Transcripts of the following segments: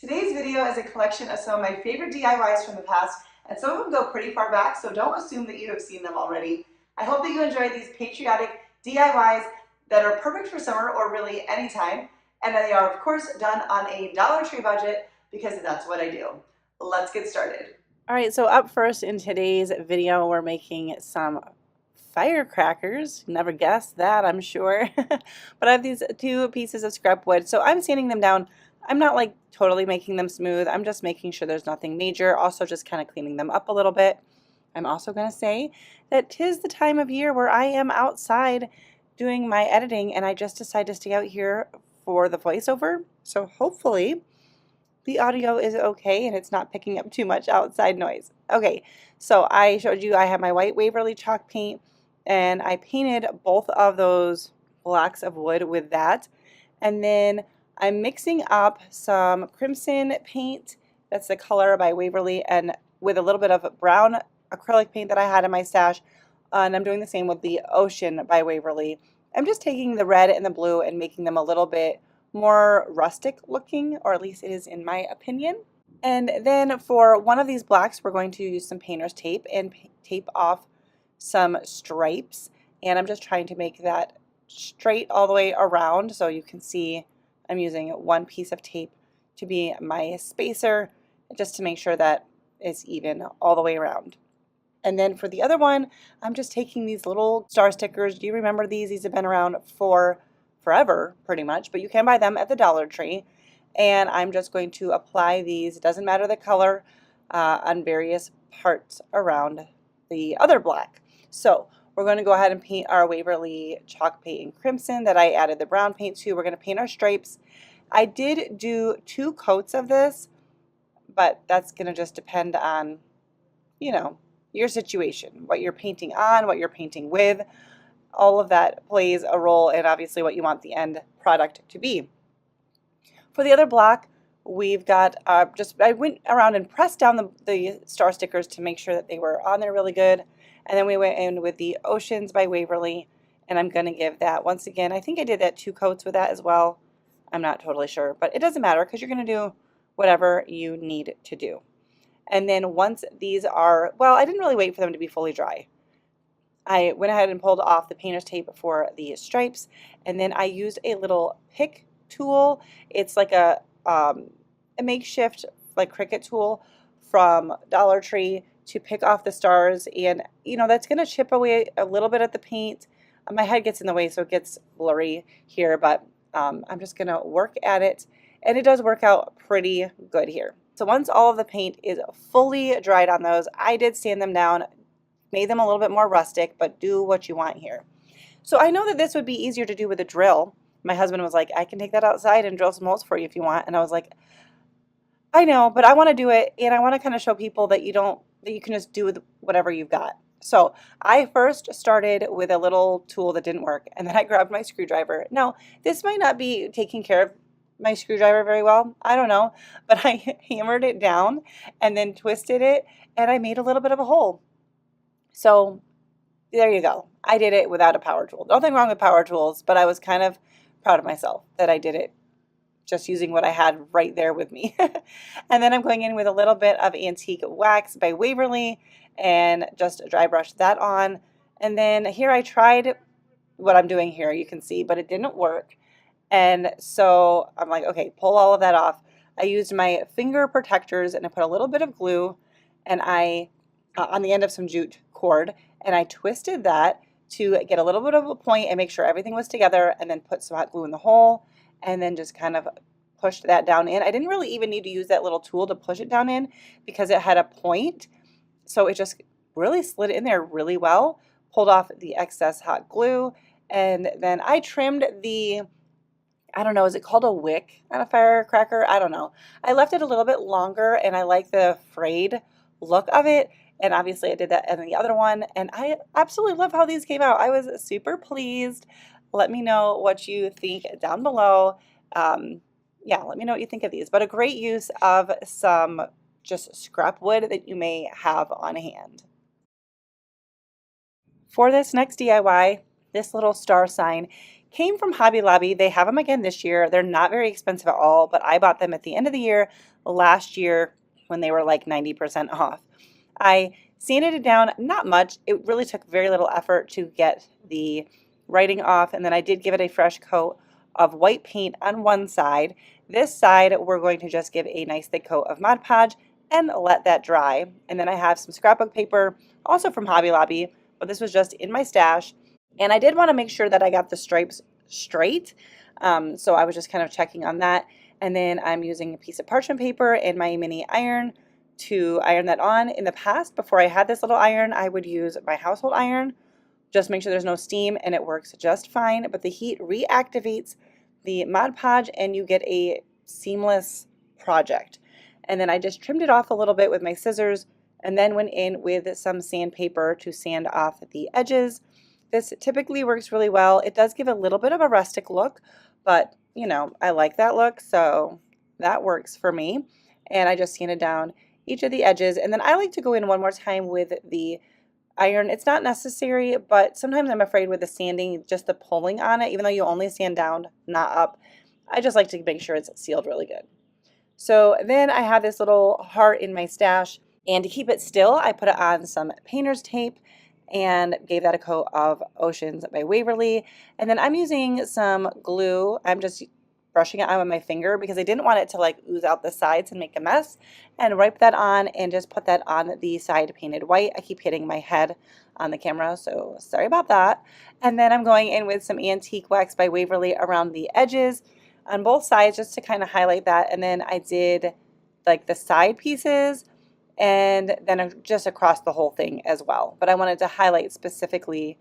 Today's video is a collection of some of my favorite DIYs from the past, and some of them go pretty far back, so don't assume that you have seen them already. I hope that you enjoy these patriotic DIYs that are perfect for summer or really anytime, and they are of course done on a Dollar Tree budget because that's what I do. Let's get started. All right, so up first in today's video, we're making some firecrackers. Never guessed that, I'm sure. But I have these two pieces of scrap wood, so I'm sanding them down. I'm not like totally making them smooth. I'm just making sure there's nothing major. Also just kind of cleaning them up a little bit. I'm also going to say that 'tis the time of year where I am outside doing my editing, and I just decided to stay out here for the voiceover. So hopefully the audio is okay and it's not picking up too much outside noise. Okay, so I showed you I have my white Waverly chalk paint, and I painted both of those blocks of wood with that. And then I'm mixing up some crimson paint, that's the color by Waverly, and with a little bit of brown acrylic paint that I had in my stash. And I'm doing the same with the Ocean by Waverly. I'm just taking the red and the blue and making them a little bit more rustic looking, or at least it is in my opinion. And then for one of these blocks, we're going to use some painter's tape and tape off some stripes. And I'm just trying to make that straight all the way around. So you can see I'm using one piece of tape to be my spacer, just to make sure that it's even all the way around. And then for the other one, I'm just taking these little star stickers. Do you remember these? These have been around for forever, pretty much, but you can buy them at the Dollar Tree. And I'm just going to apply these, it doesn't matter the color, on various parts around the other block. So we're going to go ahead and paint our Waverly chalk paint in crimson that I added the brown paint to. We're going to paint our stripes. I did do 2 coats of this, but that's going to just depend on, you know, your situation, what you're painting on, what you're painting with. All of that plays a role in obviously what you want the end product to be. For the other block, we've got I went around and pressed down the star stickers to make sure that they were on there really good. And then we went in with the Oceans by Waverly, and I'm going to give that, once again, I think I did that 2 coats with that as well. I'm not totally sure, but it doesn't matter because you're going to do whatever you need to do. And then once these are, well, I didn't really wait for them to be fully dry. I went ahead and pulled off the painter's tape for the stripes, and then I used a little pick tool. It's like a makeshift like Cricut tool from Dollar Tree to pick off the stars, and you know that's going to chip away a little bit at the paint. My head gets in the way, so it gets blurry here, but I'm just going to work at it, and it does work out pretty good here. So once all of the paint is fully dried on those, I did sand them down, made them a little bit more rustic, but do what you want here. So I know that this would be easier to do with a drill. My husband was like, I can take that outside and drill some holes for you if you want. And I was like, I know, but I want to do it, and I want to kind of show people that you can just do with whatever you've got. So I first started with a little tool that didn't work, and then I grabbed my screwdriver. Now, this might not be taking care of my screwdriver very well, I don't know, but I hammered it down and then twisted it, and I made a little bit of a hole. So there you go. I did it without a power tool. Nothing wrong with power tools, but I was kind of proud of myself that I did it just using what I had right there with me. And then I'm going in with a little bit of antique wax by Waverly and just dry brush that on. And then here I tried what I'm doing here, you can see, but it didn't work. And so I'm like, okay, pull all of that off. I used my finger protectors and I put a little bit of glue, and I on the end of some jute cord, and I twisted that to get a little bit of a point and make sure everything was together, and then put some hot glue in the hole, and then just kind of pushed that down in. I didn't really even need to use that little tool to push it down in because it had a point, so it just really slid in there really well. Pulled off the excess hot glue, and then I trimmed the, I don't know, is it called a wick on a firecracker? I don't know. I left it a little bit longer, and I like the frayed look of it. And obviously I did that in the other one, and I absolutely love how these came out. I was super pleased. Let me know what you think down below. Yeah, let me know what you think of these. But a great use of some just scrap wood that you may have on hand. For this next DIY, this little star sign Came from Hobby Lobby. They have them again this year. They're not very expensive at all, but I bought them at the end of the year last year when they were like 90% off. I sanded it down, not much. It really took very little effort to get the writing off, and then I did give it a fresh coat of white paint on one side. This side, we're going to just give a nice thick coat of Mod Podge and let that dry. And then I have some scrapbook paper, also from Hobby Lobby, but this was just in my stash. And I did want to make sure that I got the stripes straight. So I was just kind of checking on that. And then I'm using a piece of parchment paper and my mini iron to iron that on. In the past, before I had this little iron, I would use my household iron. Just make sure there's no steam, and it works just fine. But the heat reactivates the Mod Podge and you get a seamless project. And then I just trimmed it off a little bit with my scissors and then went in with some sandpaper to sand off the edges. This typically works really well. It does give a little bit of a rustic look, but you know, I like that look, so that works for me. And I just sanded down each of the edges, and then I like to go in one more time with the iron. It's not necessary, but sometimes I'm afraid with the sanding, just the pulling on it, even though you only sand down, not up, I just like to make sure it's sealed really good. So then I have this little heart in my stash, and to keep it still, I put it on some painter's tape and gave that a coat of Oceans by Waverly. And then I'm using some glue. I'm just brushing it on with my finger because I didn't want it to like ooze out the sides and make a mess. And wipe that on and just put that on the side painted white. I keep hitting my head on the camera, so sorry about that. And then I'm going in with some antique wax by Waverly around the edges on both sides just to kind of highlight that. And then I did like the side pieces and then just across the whole thing as well. But I wanted to highlight specifically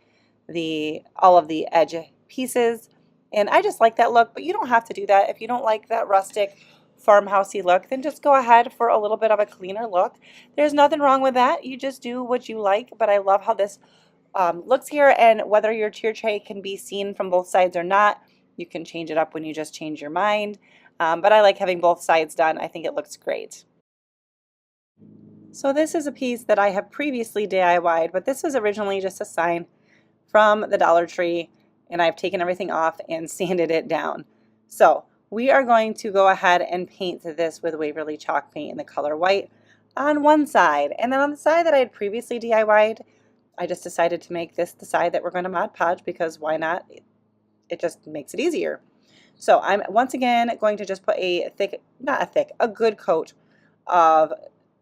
all of the edge pieces. And I just like that look, but you don't have to do that. If you don't like that rustic farmhousey look, then just go ahead for a little bit of a cleaner look. There's nothing wrong with that. You just do what you like, but I love how this looks here, and whether your tier tray can be seen from both sides or not, you can change it up when you just change your mind. But I like having both sides done. I think it looks great. So this is a piece that I have previously DIY'd, but this was originally just a sign from the Dollar Tree, and I've taken everything off and sanded it down. So we are going to go ahead and paint this with Waverly chalk paint in the color white on one side. And then on the side that I had previously DIY'd, I just decided to make this the side that we're going to Mod Podge because why not? It just makes it easier. So I'm once again going to just put a good coat of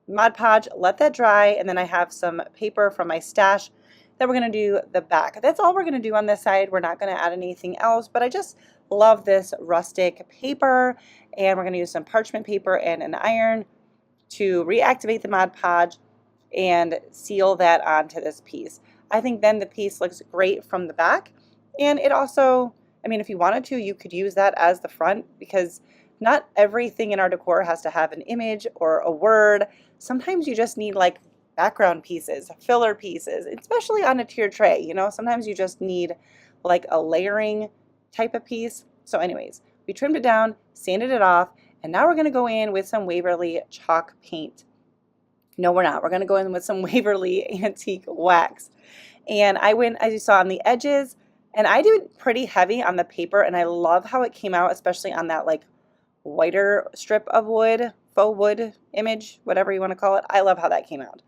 Mod Podge, let that dry, and then I have some paper from my stash that we're going to do the back. That's all we're going to do on this side. We're not going to add anything else, but I just love this rustic paper, and we're going to use some parchment paper and an iron to reactivate the Mod Podge and seal that onto this piece. I think then the piece looks great from the back, and it also, I mean, if you wanted to, you could use that as the front because not everything in our decor has to have an image or a word. Sometimes you just need like background pieces, filler pieces, especially on a tier tray. You know, sometimes you just need like a layering type of piece. So anyways, we trimmed it down, sanded it off, and now we're going to go in with some Waverly chalk paint. No, we're not. We're going to go in with some Waverly antique wax. And I went, as you saw, on the edges, and I do it pretty heavy on the paper, and I love how it came out, especially on that like whiter strip of wood, faux wood image, whatever you want to call it. I love how that came out.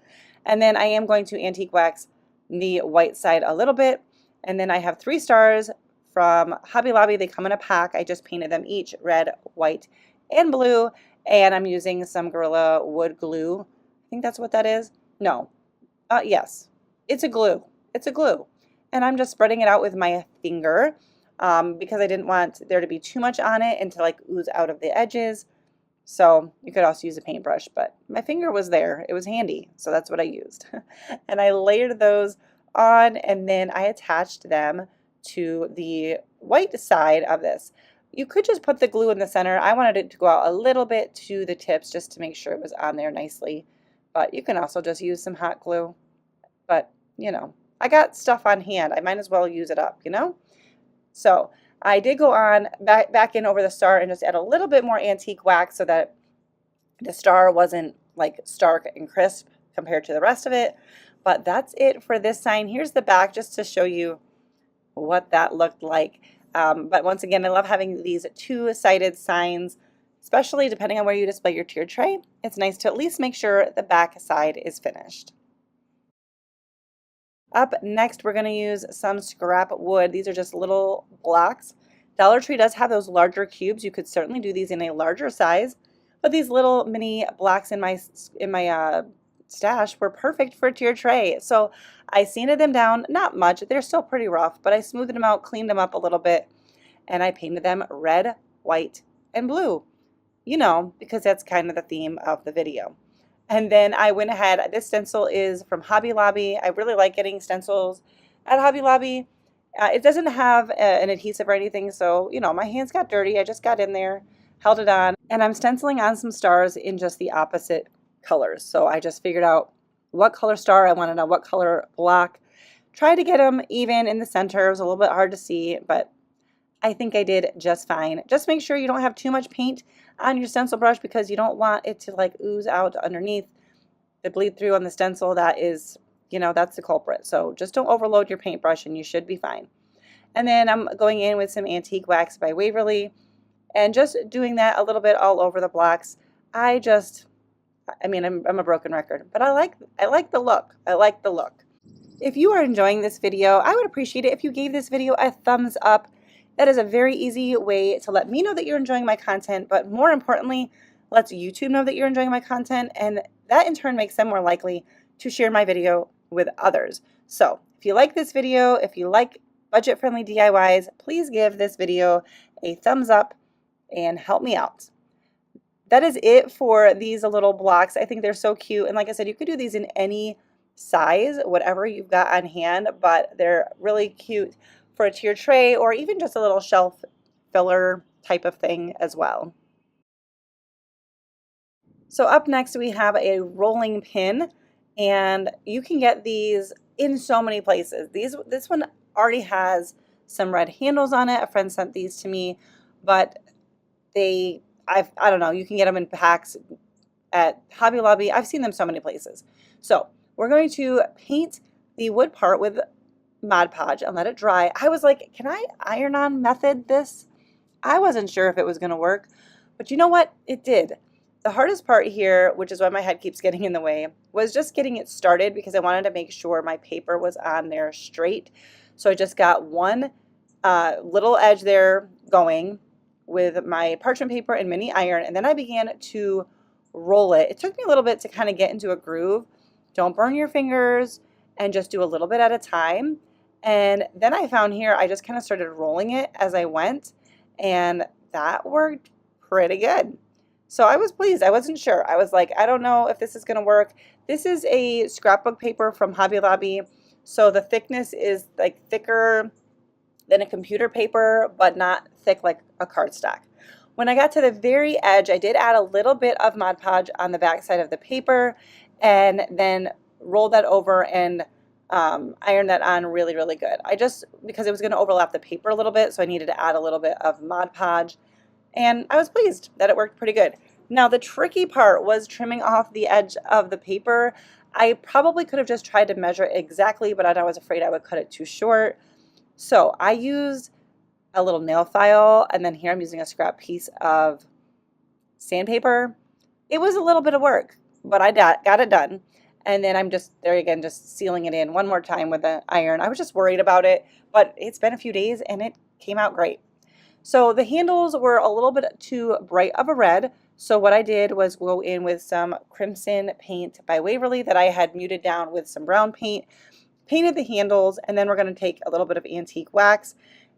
And then I am going to antique wax the white side a little bit. And then I have 3 stars from Hobby Lobby. They come in a pack. I just painted them each red, white, and blue. And I'm using some Gorilla Wood glue. I think that's what that is. No. Yes. It's a glue. It's a glue. And I'm just spreading it out with my finger because I didn't want there to be too much on it and to like ooze out of the edges. So you could also use a paintbrush, but my finger was there. It was handy, so that's what I used. And I layered those on, and then I attached them to the white side of this. You could just put the glue in the center. I wanted it to go out a little bit to the tips just to make sure it was on there nicely. But you can also just use some hot glue. But, you know, I got stuff on hand. I might as well use it up, you know? So I did go on back in over the star and just add a little bit more antique wax so that the star wasn't like stark and crisp compared to the rest of it. But that's it for this sign. Here's the back just to show you what that looked like. But once again, I love having these two-sided signs, especially depending on where you display your tiered tray. It's nice to at least make sure the back side is finished. Up next, we're going to use some scrap wood. These are just little blocks. Dollar Tree does have those larger cubes. You could certainly do these in a larger size, but these little mini blocks in my stash were perfect for a tiered tray. So I sanded them down, not much. They're still pretty rough, but I smoothed them out, cleaned them up a little bit, and I painted them red, white, and blue. You know, because that's kind of the theme of the video. And then I went ahead, this stencil is from Hobby Lobby. I really like getting stencils at Hobby Lobby. It doesn't have an adhesive or anything, so, you know, my hands got dirty. I just got in there, held it on, and I'm stenciling on some stars in just the opposite colors. So I just figured out what color star I wanted on what color block. Tried to get them even in the center. It was a little bit hard to see, but I think I did just fine. Just make sure you don't have too much paint on your stencil brush because you don't want it to like ooze out underneath, the bleed through on the stencil. That is, you know, that's the culprit. So just don't overload your paintbrush and you should be fine. And then I'm going in with some antique wax by Waverly and just doing that a little bit all over the blocks. I mean, I'm a broken record, but I like the look. I like the look. If you are enjoying this video, I would appreciate it if you gave this video a thumbs up. That is a very easy way to let me know that you're enjoying my content, but more importantly, lets YouTube know that you're enjoying my content, and that in turn makes them more likely to share my video with others. So if you like this video, if you like budget-friendly DIYs, please give this video a thumbs up and help me out. That is it for these little blocks. I think they're so cute, and like I said, you could do these in any size, whatever you've got on hand, but they're really cute for a tiered tray or even just a little shelf filler type of thing as well. So up next we have a rolling pin, and you can get these in so many places. This one already has some red handles on it. A friend sent these to me, but I don't know, you can get them in packs at Hobby Lobby. I've seen them so many places. So we're going to paint the wood part with Mod Podge and let it dry. I was like, can I iron-on method this? I wasn't sure if it was going to work, but you know what? It did. The hardest part here, which is why my head keeps getting in the way, was just getting it started because I wanted to make sure my paper was on there straight. So I just got one little edge there going with my parchment paper and mini iron, and then I began to roll it. It took me a little bit to kind of get into a groove. Don't burn your fingers and just do a little bit at a time. And then I found here, I just kind of started rolling it as I went, and that worked pretty good. So I was pleased. I wasn't sure. I was like, I don't know if this is going to work. This is a scrapbook paper from Hobby Lobby. So the thickness is like thicker than a computer paper, but not thick like a cardstock. When I got to the very edge, I did add a little bit of Mod Podge on the back side of the paper and then roll that over and iron that on really, really good. Because it was going to overlap the paper a little bit, so I needed to add a little bit of Mod Podge, and I was pleased that it worked pretty good. Now the tricky part was trimming off the edge of the paper. I probably could have just tried to measure exactly, but I was afraid I would cut it too short. So I used a little nail file, and then here I'm using a scrap piece of sandpaper. It was a little bit of work, but I got it done. And then I'm just, there again, just sealing it in one more time with the iron. I was just worried about it, but it's been a few days and it came out great. So the handles were a little bit too bright of a red. So what I did was go in with some crimson paint by Waverly that I had muted down with some brown paint, painted the handles, and then we're going to take a little bit of antique wax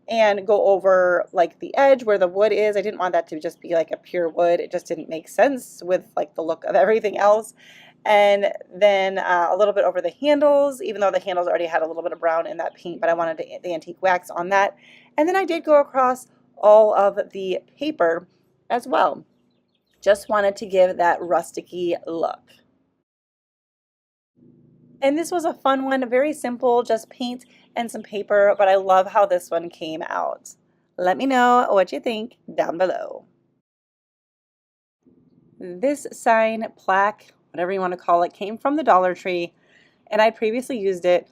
and go over like the edge where the wood is. I didn't want that to just be like a pure wood. It just didn't make sense with like the look of everything else. And then a little bit over the handles, even though the handles already had a little bit of brown in that paint, but I wanted the antique wax on that. And then I did go across all of the paper as well. Just wanted to give that rusticy look. And this was a fun one, very simple, just paint and some paper, but I love how this one came out. Let me know what you think down below. This sign, plaque, whatever you want to call it, came from the Dollar Tree, and I previously used it.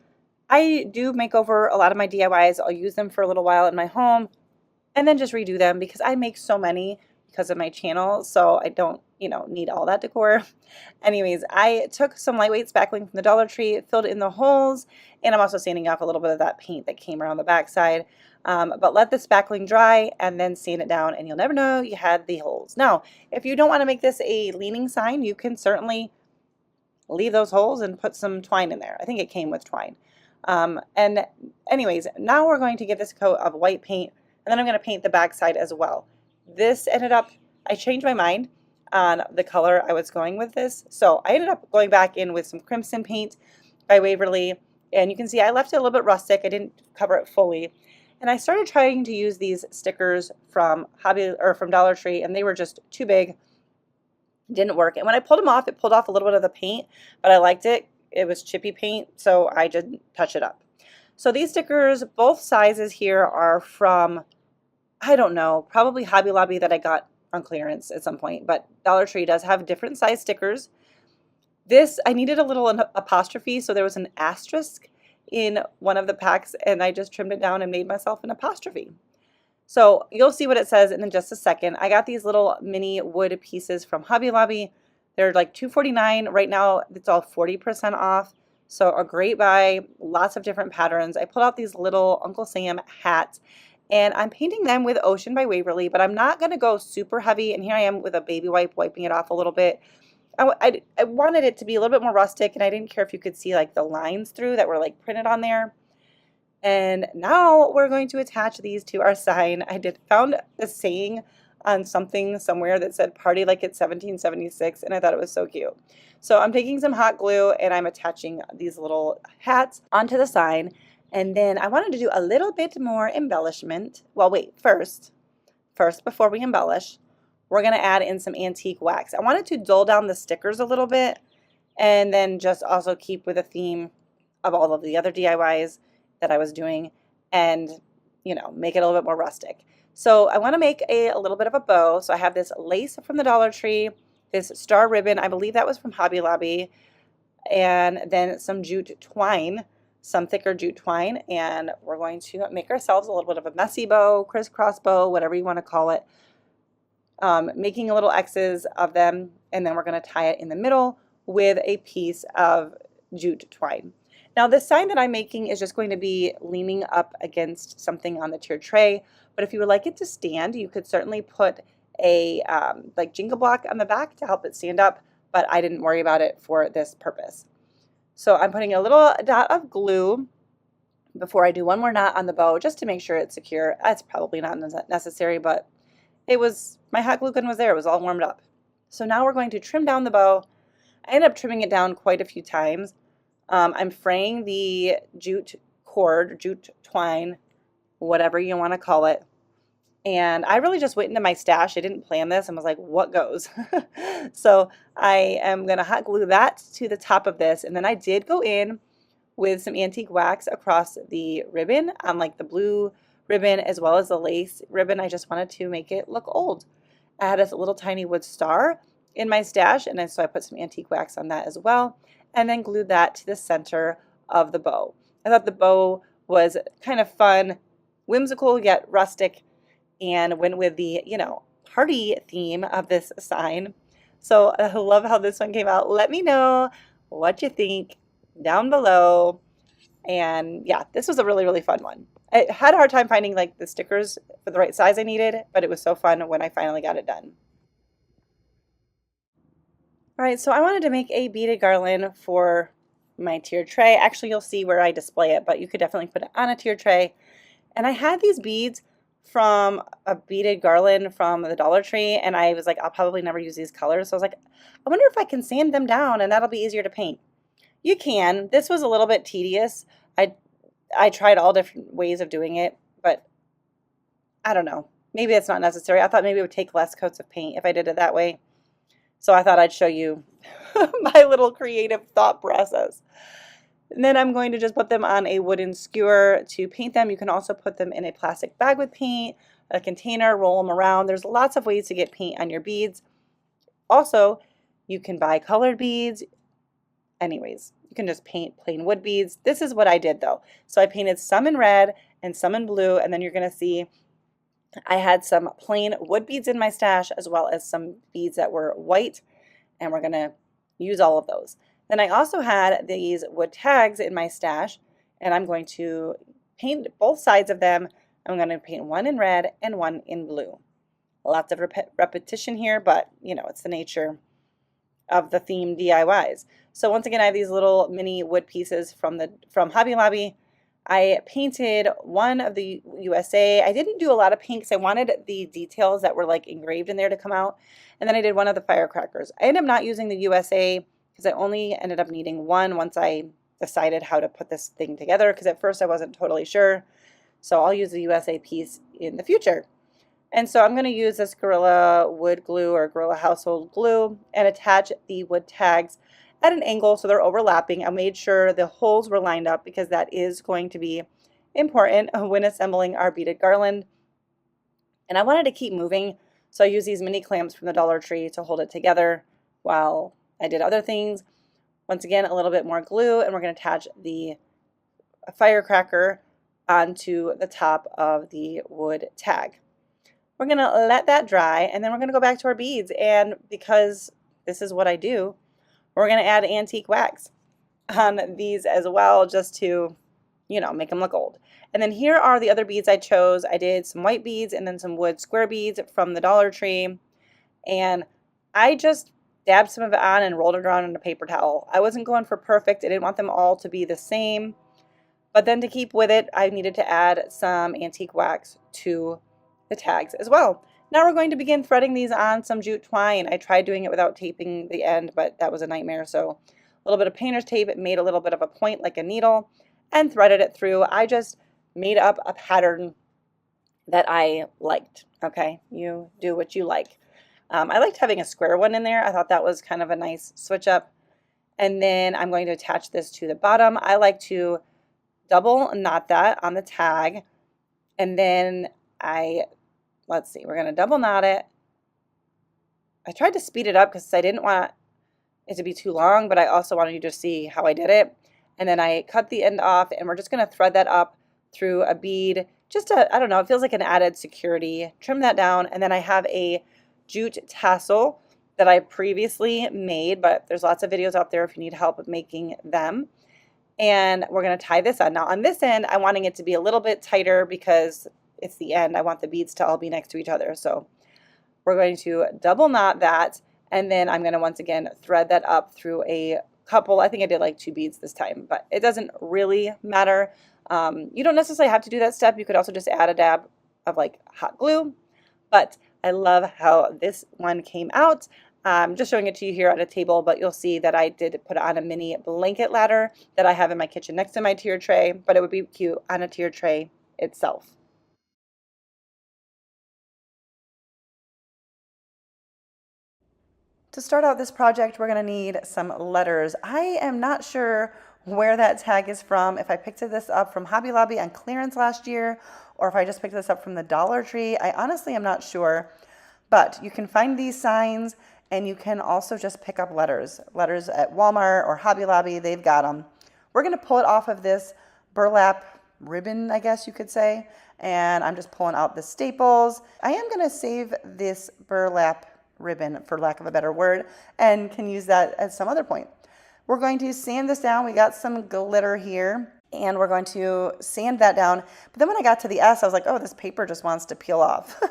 I do make over a lot of my DIYs. I'll use them for a little while in my home, and then just redo them because I make so many because of my channel, so I don't, need all that decor. Anyways, I took some lightweight spackling from the Dollar Tree, filled in the holes, and I'm also sanding off a little bit of that paint that came around the backside. But let the spackling dry and then sand it down, and you'll never know you had the holes. Now, if you don't want to make this a leaning sign, you can certainly leave those holes and put some twine in there. I think it came with twine. And anyways, now we're going to get this coat of white paint, and then I'm going to paint the backside as well. This ended up, I changed my mind on the color I was going with this. So I ended up going back in with some crimson paint by Waverly, and you can see I left it a little bit rustic. I didn't cover it fully. And I started trying to use these stickers from from Dollar Tree, and they were just too big. Didn't work. And when I pulled them off, it pulled off a little bit of the paint, but I liked it. It was chippy paint, so I didn't touch it up. So these stickers, both sizes here, are from, I don't know, probably Hobby Lobby that I got on clearance at some point, but Dollar Tree does have different size stickers. This, I needed a little apostrophe, so there was an asterisk in one of the packs, and I just trimmed it down and made myself an apostrophe. So you'll see what it says in just a second. I got these little mini wood pieces from Hobby Lobby. They're like $2.49. Right now it's all 40% off. So a great buy, lots of different patterns. I pulled out these little Uncle Sam hats, and I'm painting them with Ocean by Waverly, but I'm not going to go super heavy. And here I am with a baby wipe wiping it off a little bit. I wanted it to be a little bit more rustic, and I didn't care if you could see like the lines through that were like printed on there. And now we're going to attach these to our sign. I found a saying on something somewhere that said party like it's 1776, and I thought it was so cute. So I'm taking some hot glue and I'm attaching these little hats onto the sign. And then I wanted to do a little bit more embellishment. Well, wait, first, before we embellish, we're going to add in some antique wax. I wanted to dull down the stickers a little bit and then just also keep with the theme of all of the other DIYs that I was doing and, make it a little bit more rustic. So I want to make a little bit of a bow. So I have this lace from the Dollar Tree, this star ribbon, I believe that was from Hobby Lobby, and then some jute twine, some thicker jute twine, and we're going to make ourselves a little bit of a messy bow, crisscross bow, whatever you want to call it, making little X's of them, and then we're going to tie it in the middle with a piece of jute twine. Now this sign that I'm making is just going to be leaning up against something on the tiered tray, but if you would like it to stand, you could certainly put a like jingle block on the back to help it stand up, but I didn't worry about it for this purpose. So I'm putting a little dot of glue before I do one more knot on the bow just to make sure it's secure. That's probably not necessary, but my hot glue gun was there. It was all warmed up. So now we're going to trim down the bow. I ended up trimming it down quite a few times. I'm fraying the jute cord, jute twine, whatever you want to call it. And I really just went into my stash. I didn't plan this and was like, what goes? So I am going to hot glue that to the top of this. And then I did go in with some antique wax across the ribbon on like the blue ribbon as well as the lace ribbon. I just wanted to make it look old. I had a little tiny wood star in my stash, and so I put some antique wax on that as well, and then glued that to the center of the bow. I thought the bow was kind of fun, whimsical yet rustic, and went with the, party theme of this sign. So I love how this one came out. Let me know what you think down below. And yeah, this was a really, really fun one. I had a hard time finding like the stickers for the right size I needed, but it was so fun when I finally got it done. All right, so I wanted to make a beaded garland for my tiered tray. Actually, you'll see where I display it, but you could definitely put it on a tiered tray. And I had these beads from a beaded garland from the Dollar Tree, and I was like, I'll probably never use these colors. So I was like, I wonder if I can sand them down and that'll be easier to paint. You can. This was a little bit tedious. I tried all different ways of doing it, but I don't know. Maybe it's not necessary. I thought maybe it would take less coats of paint if I did it that way. So I thought I'd show you my little creative thought process. And then I'm going to just put them on a wooden skewer to paint them. You can also put them in a plastic bag with paint, a container, roll them around. There's lots of ways to get paint on your beads. Also, you can buy colored beads. Anyways, you can just paint plain wood beads. This is what I did though. So I painted some in red and some in blue, and then you're going to see I had some plain wood beads in my stash as well as some beads that were white, and we're going to use all of those. Then I also had these wood tags in my stash, and I'm going to paint both sides of them. I'm going to paint one in red and one in blue. Lots of repetition here, but you know, it's the nature of the theme DIYs. So once again, I have these little mini wood pieces from Hobby Lobby. I painted one of the USA. I didn't do a lot of paint because I wanted the details that were like engraved in there to come out. And then I did one of the firecrackers. I ended up not using the USA because I only ended up needing one once I decided how to put this thing together, because at first I wasn't totally sure. So I'll use the USA piece in the future. And so I'm going to use this Gorilla wood glue or Gorilla household glue and attach the wood tags at an angle so they're overlapping. I made sure the holes were lined up because that is going to be important when assembling our beaded garland. And I wanted to keep moving, so I used these mini clamps from the Dollar Tree to hold it together while I did other things. Once again, a little bit more glue, and we're going to attach the firecracker onto the top of the wood tag. We're going to let that dry, and then we're going to go back to our beads. And because this is what I do, we're going to add antique wax on these as well, just to, you know, make them look old. And then here are the other beads I chose. I did some white beads and then some wood square beads from the Dollar Tree. And I just dabbed some of it on and rolled it around in a paper towel. I wasn't going for perfect. I didn't want them all to be the same. But then to keep with it, I needed to add some antique wax to the tags as well. Now we're going to begin threading these on some jute twine. I tried doing it without taping the end, but that was a nightmare. So a little bit of painter's tape, it made a little bit of a point like a needle, and threaded it through. I just made up a pattern that I liked. Okay, you do what you like. I liked having a square one in there. I thought that was kind of a nice switch up. And then I'm going to attach this to the bottom. I like to double knot that on the tag, and then let's see, we're going to double knot it. I tried to speed it up because I didn't want it to be too long, but I also wanted you to see how I did it. And then I cut the end off, and we're just going to thread that up through a bead. Just I don't know, it feels like an added security. Trim that down, and then I have a jute tassel that I previously made, but there's lots of videos out there if you need help making them. And we're going to tie this on. Now on this end, I'm wanting it to be a little bit tighter because it's the end. I want the beads to all be next to each other. So we're going to double knot that, and then I'm going to once again thread that up through a couple. I think I did like 2 beads this time, but it doesn't really matter. You don't necessarily have to do that step. You could also just add a dab of like hot glue, but I love how this one came out. Just showing it to you here on a table, but you'll see that I did put on a mini blanket ladder that I have in my kitchen next to my tier tray, but it would be cute on a tier tray itself. To start out this project, we're going to need some letters. I am not sure where that tag is from, if I picked this up from Hobby Lobby on clearance last year, or if I just picked this up from the Dollar Tree. I honestly am not sure, but you can find these signs, and you can also just pick up letters at Walmart or Hobby Lobby. They've got them. We're going to pull it off of this burlap ribbon, I guess you could say, and I'm just pulling out the staples. I am going to save this burlap ribbon, for lack of a better word, and can use that at some other point. We're going to sand this down. We got some glitter here, and we're going to sand that down. But then when I got to the S, I was like, oh, this paper just wants to peel off.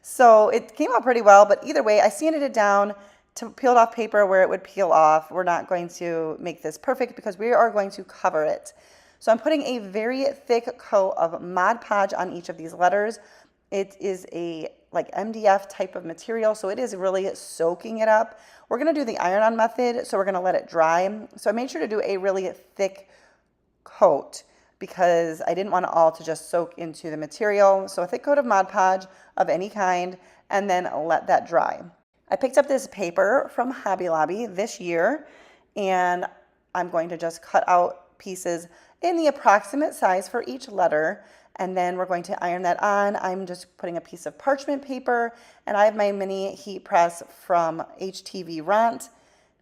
So it came out pretty well, but either way, I sanded it down to peeled off paper where it would peel off. We're not going to make this perfect because we are going to cover it. So I'm putting a very thick coat of Mod Podge on each of these letters. It is a like MDF type of material, so it is really soaking it up. We're going to do the iron-on method, so we're going to let it dry. So I made sure to do a really thick coat because I didn't want it all to just soak into the material. So a thick coat of Mod Podge of any kind, and then let that dry. I picked up this paper from Hobby Lobby this year, and I'm going to just cut out pieces in the approximate size for each letter, and then we're going to iron that on. I'm just putting a piece of parchment paper, and I have my mini heat press from HTV Ront.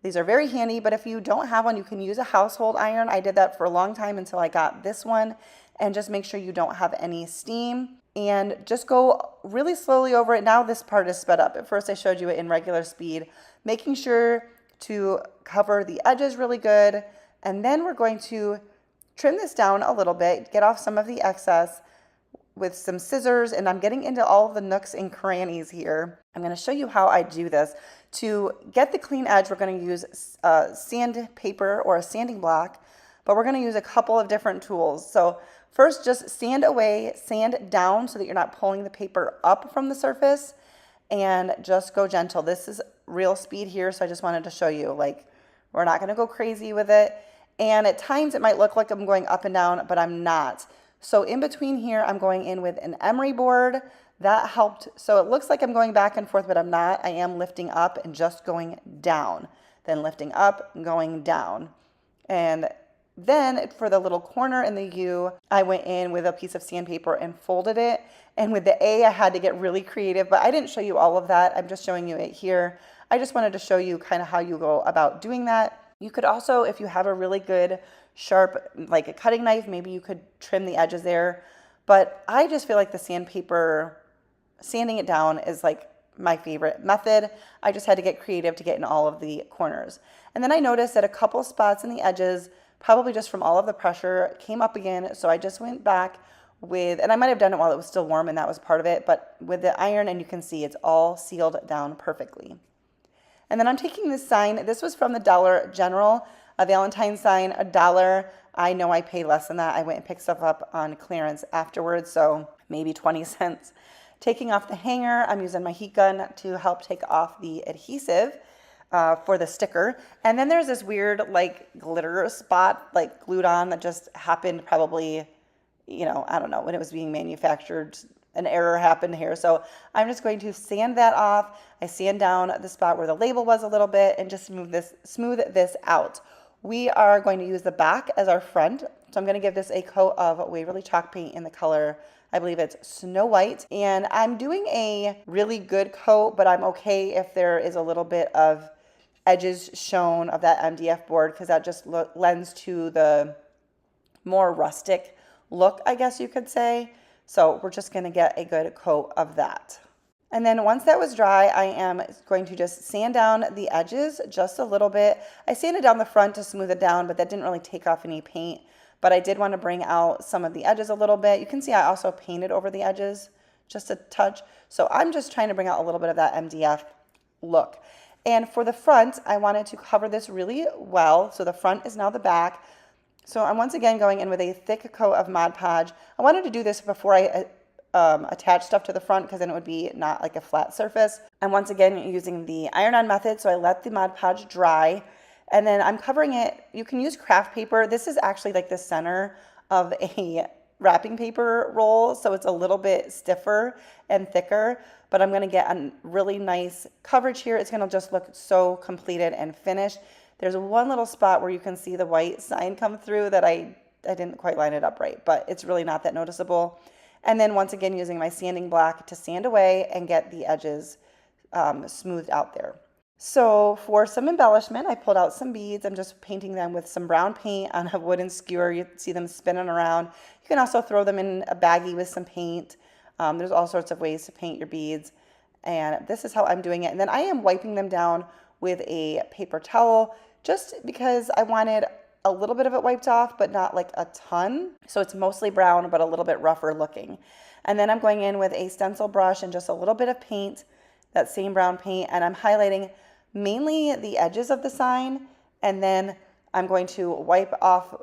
These are very handy, but if you don't have one, you can use a household iron. I did that for a long time until I got this one, and just make sure you don't have any steam. and just go really slowly over it. Now this part is sped up. At first I showed you it in regular speed, making sure to cover the edges really good. And then we're going to trim this down a little bit, get off some of the excess with some scissors, and I'm getting into all of the nooks and crannies here. I'm going to show you how I do this. To get the clean edge, we're going to use sandpaper or a sanding block, but we're going to use a couple of different tools. So first, just sand away, sand down so that you're not pulling the paper up from the surface, and just go gentle. This is real speed here, so I just wanted to show you, like, we're not going to go crazy with it. And at times it might look like I'm going up and down, but I'm not. So in between here, I'm going in with an emery board. That helped. So it looks like I'm going back and forth, but I'm not. I am lifting up and just going down, then lifting up and going down. And then for the little corner in the U, I went in with a piece of sandpaper and folded it. And with the A, I had to get really creative, but I didn't show you all of that. I'm just showing you it here. I just wanted to show you kind of how you go about doing that. You could also, if you have a really good sharp, like a cutting knife, maybe you could trim the edges there. But I just feel like the sandpaper, sanding it down is like my favorite method. I just had to get creative to get in all of the corners. And then I noticed that a couple spots in the edges, probably just from all of the pressure, came up again. So I just went back with, and I might have done it while it was still warm and that was part of it, but with the iron, and you can see it's all sealed down perfectly. And then I'm taking this sign. This was from the Dollar General, a Valentine's sign, $1. I know I paid less than that. I went and picked stuff up on clearance afterwards, so maybe 20 cents. Taking off the hanger, I'm using my heat gun to help take off the adhesive for the sticker. And then there's this weird like glitter spot like glued on that just happened probably, you know, I don't know, when it was being manufactured, an error happened here. So I'm just going to sand that off. I sand down the spot where the label was a little bit and just smooth this out. We are going to use the back as our front. So I'm going to give this a coat of Waverly chalk paint in the color, I believe it's Snow White. And I'm doing a really good coat, but I'm okay if there is a little bit of edges shown of that MDF board, because that just lends to the more rustic look, I guess you could say. So we're just going to get a good coat of that. And then once that was dry, I am going to just sand down the edges just a little bit. I sanded down the front to smooth it down, but that didn't really take off any paint. But I did want to bring out some of the edges a little bit. You can see I also painted over the edges just a touch. So I'm just trying to bring out a little bit of that MDF look. And for the front, I wanted to cover this really well. So the front is now the back. So I'm once again going in with a thick coat of Mod Podge. I wanted to do this before I attach stuff to the front, because then it would be not like a flat surface. I'm once again using the iron-on method, so I let the Mod Podge dry, and then I'm covering it. You can use craft paper. This is actually like the center of a wrapping paper roll, so it's a little bit stiffer and thicker, but I'm gonna get a really nice coverage here. It's gonna just look so completed and finished. There's one little spot where you can see the white sign come through that I didn't quite line it up right, but it's really not that noticeable. And then once again, using my sanding block to sand away and get the edges smoothed out there. So for some embellishment, I pulled out some beads. I'm just painting them with some brown paint on a wooden skewer. You see them spinning around. You can also throw them in a baggie with some paint. There's all sorts of ways to paint your beads. And this is how I'm doing it. And then I am wiping them down with a paper towel, just because I wanted a little bit of it wiped off, but not like a ton. So it's mostly brown, but a little bit rougher looking. And then I'm going in with a stencil brush and just a little bit of paint, that same brown paint, and I'm highlighting mainly the edges of the sign. And then I'm going to wipe off,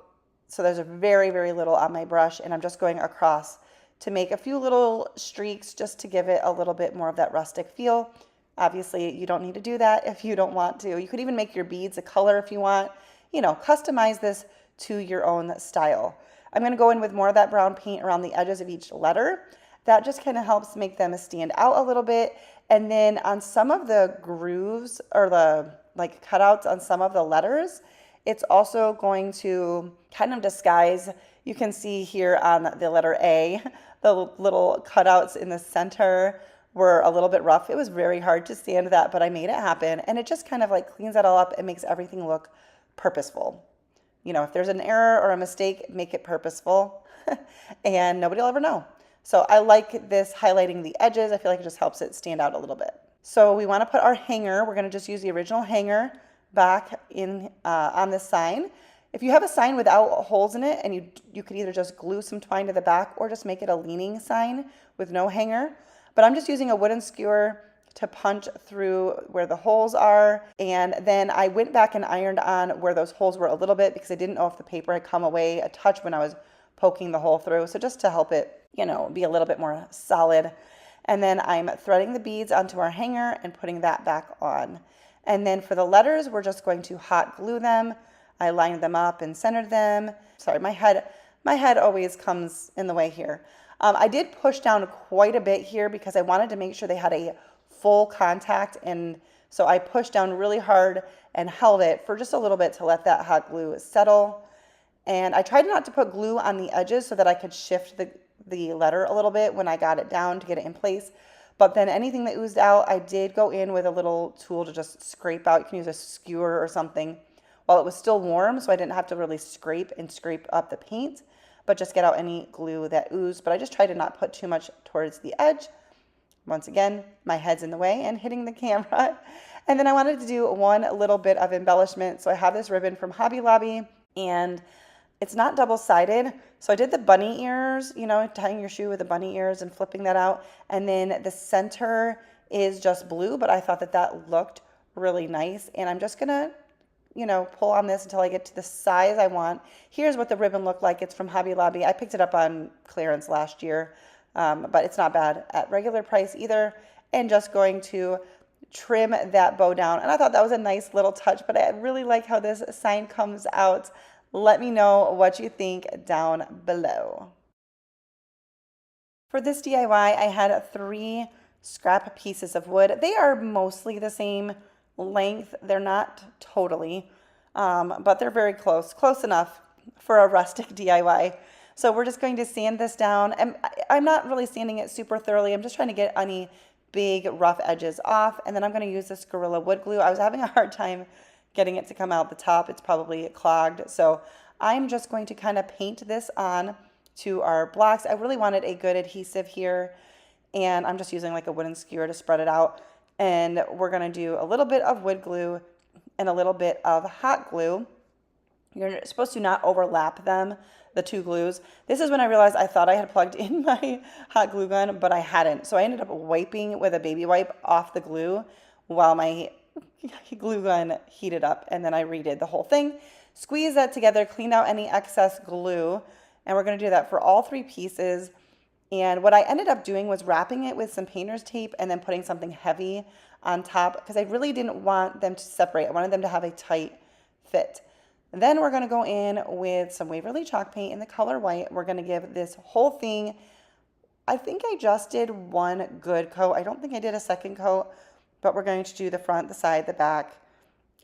so there's a very, very little on my brush, and I'm just going across to make a few little streaks just to give it a little bit more of that rustic feel. Obviously, you don't need to do that if you don't want to. You could even make your beads a color if you want. You know, customize this to your own style. I'm going to go in with more of that brown paint around the edges of each letter. That just kind of helps make them stand out a little bit. And then on some of the grooves, or the like cutouts on some of the letters, it's also going to kind of disguise. You can see here on the letter A, the little cutouts in the center were a little bit rough. It was very hard to stand that, but I made it happen. And it just kind of like cleans that all up and makes everything look purposeful. You know, if there's an error or a mistake, make it purposeful and nobody will ever know. So I like this highlighting the edges. I feel like it just helps it stand out a little bit. So we want to put our hanger. We're going to just use the original hanger back in on this sign. If you have a sign without holes in it, and you could either just glue some twine to the back or just make it a leaning sign with no hanger. But I'm just using a wooden skewer to punch through where the holes are. And then I went back and ironed on where those holes were a little bit because I didn't know if the paper had come away a touch when I was poking the hole through. So just to help it, be a little bit more solid. And then I'm threading the beads onto our hanger and putting that back on. And then for the letters, we're just going to hot glue them. I lined them up and centered them. Sorry, my head always comes in the way here. I did push down quite a bit here because I wanted to make sure they had a full contact, and so I pushed down really hard and held it for just a little bit to let that hot glue settle. And I tried not to put glue on the edges so that I could shift the letter a little bit when I got it down to get it in place. But then anything that oozed out, I did go in with a little tool to just scrape out. You can use a skewer or something while it was still warm, so I didn't have to really scrape up the paint, but just get out any glue that oozed. But I just tried to not put too much towards the edge. Once again, my head's in the way and hitting the camera. And then I wanted to do one little bit of embellishment. So I have this ribbon from Hobby Lobby, and it's not double-sided. So I did the bunny ears, tying your shoe with the bunny ears and flipping that out. And then the center is just blue, but I thought that looked really nice. And I'm just gonna, pull on this until I get to the size I want. Here's what the ribbon looked like. It's from Hobby Lobby. I picked it up on clearance last year. But it's not bad at regular price either. And just going to trim that bow down. And I thought that was a nice little touch, but I really like how this sign comes out. Let me know what you think down below. For this DIY, I had 3 scrap pieces of wood. They are mostly the same length. They're not totally, but they're very close enough for a rustic DIY. So we're just going to sand this down, and I'm not really sanding it super thoroughly. I'm just trying to get any big rough edges off, and then I'm going to use this Gorilla Wood Glue. I was having a hard time getting it to come out the top. It's probably clogged, so I'm just going to kind of paint this on to our blocks. I really wanted a good adhesive here, and I'm just using like a wooden skewer to spread it out. And we're going to do a little bit of wood glue and a little bit of hot glue. You're supposed to not overlap them, the 2 glues. This is when I realized I thought I had plugged in my hot glue gun, but I hadn't. So I ended up wiping with a baby wipe off the glue while my glue gun heated up, and then I redid the whole thing. Squeeze that together, clean out any excess glue, and we're going to do that for all 3 pieces. And what I ended up doing was wrapping it with some painter's tape and then putting something heavy on top because I really didn't want them to separate. I wanted them to have a tight fit. And then we're going to go in with some Waverly chalk paint in the color white. We're going to give this whole thing, I think I just did 1 good coat. I don't think I did a second coat, but we're going to do the front, the side, the back.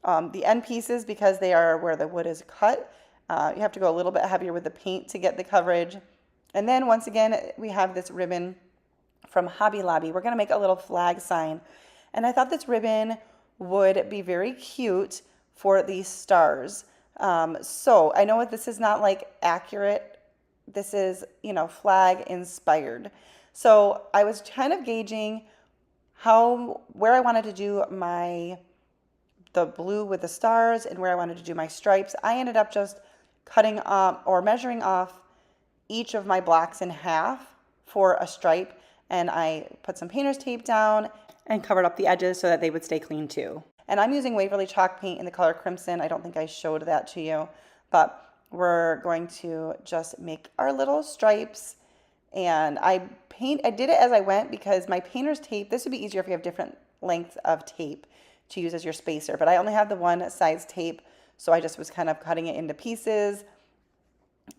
The end pieces, because they are where the wood is cut, you have to go a little bit heavier with the paint to get the coverage. And then once again, we have this ribbon from Hobby Lobby. We're going to make a little flag sign. And I thought this ribbon would be very cute for these stars. So I know this is not like accurate. This is, flag inspired. So I was kind of gauging where I wanted to do the blue with the stars and where I wanted to do my stripes. I ended up just cutting or measuring off each of my blocks in half for a stripe, and I put some painter's tape down and covered up the edges so that they would stay clean too. And I'm using Waverly chalk paint in the color Crimson. I don't think I showed that to you, but we're going to just make our little stripes. And I did it as I went because my painter's tape, this would be easier if you have different lengths of tape to use as your spacer, but I only have the 1 size tape, so I just was kind of cutting it into pieces.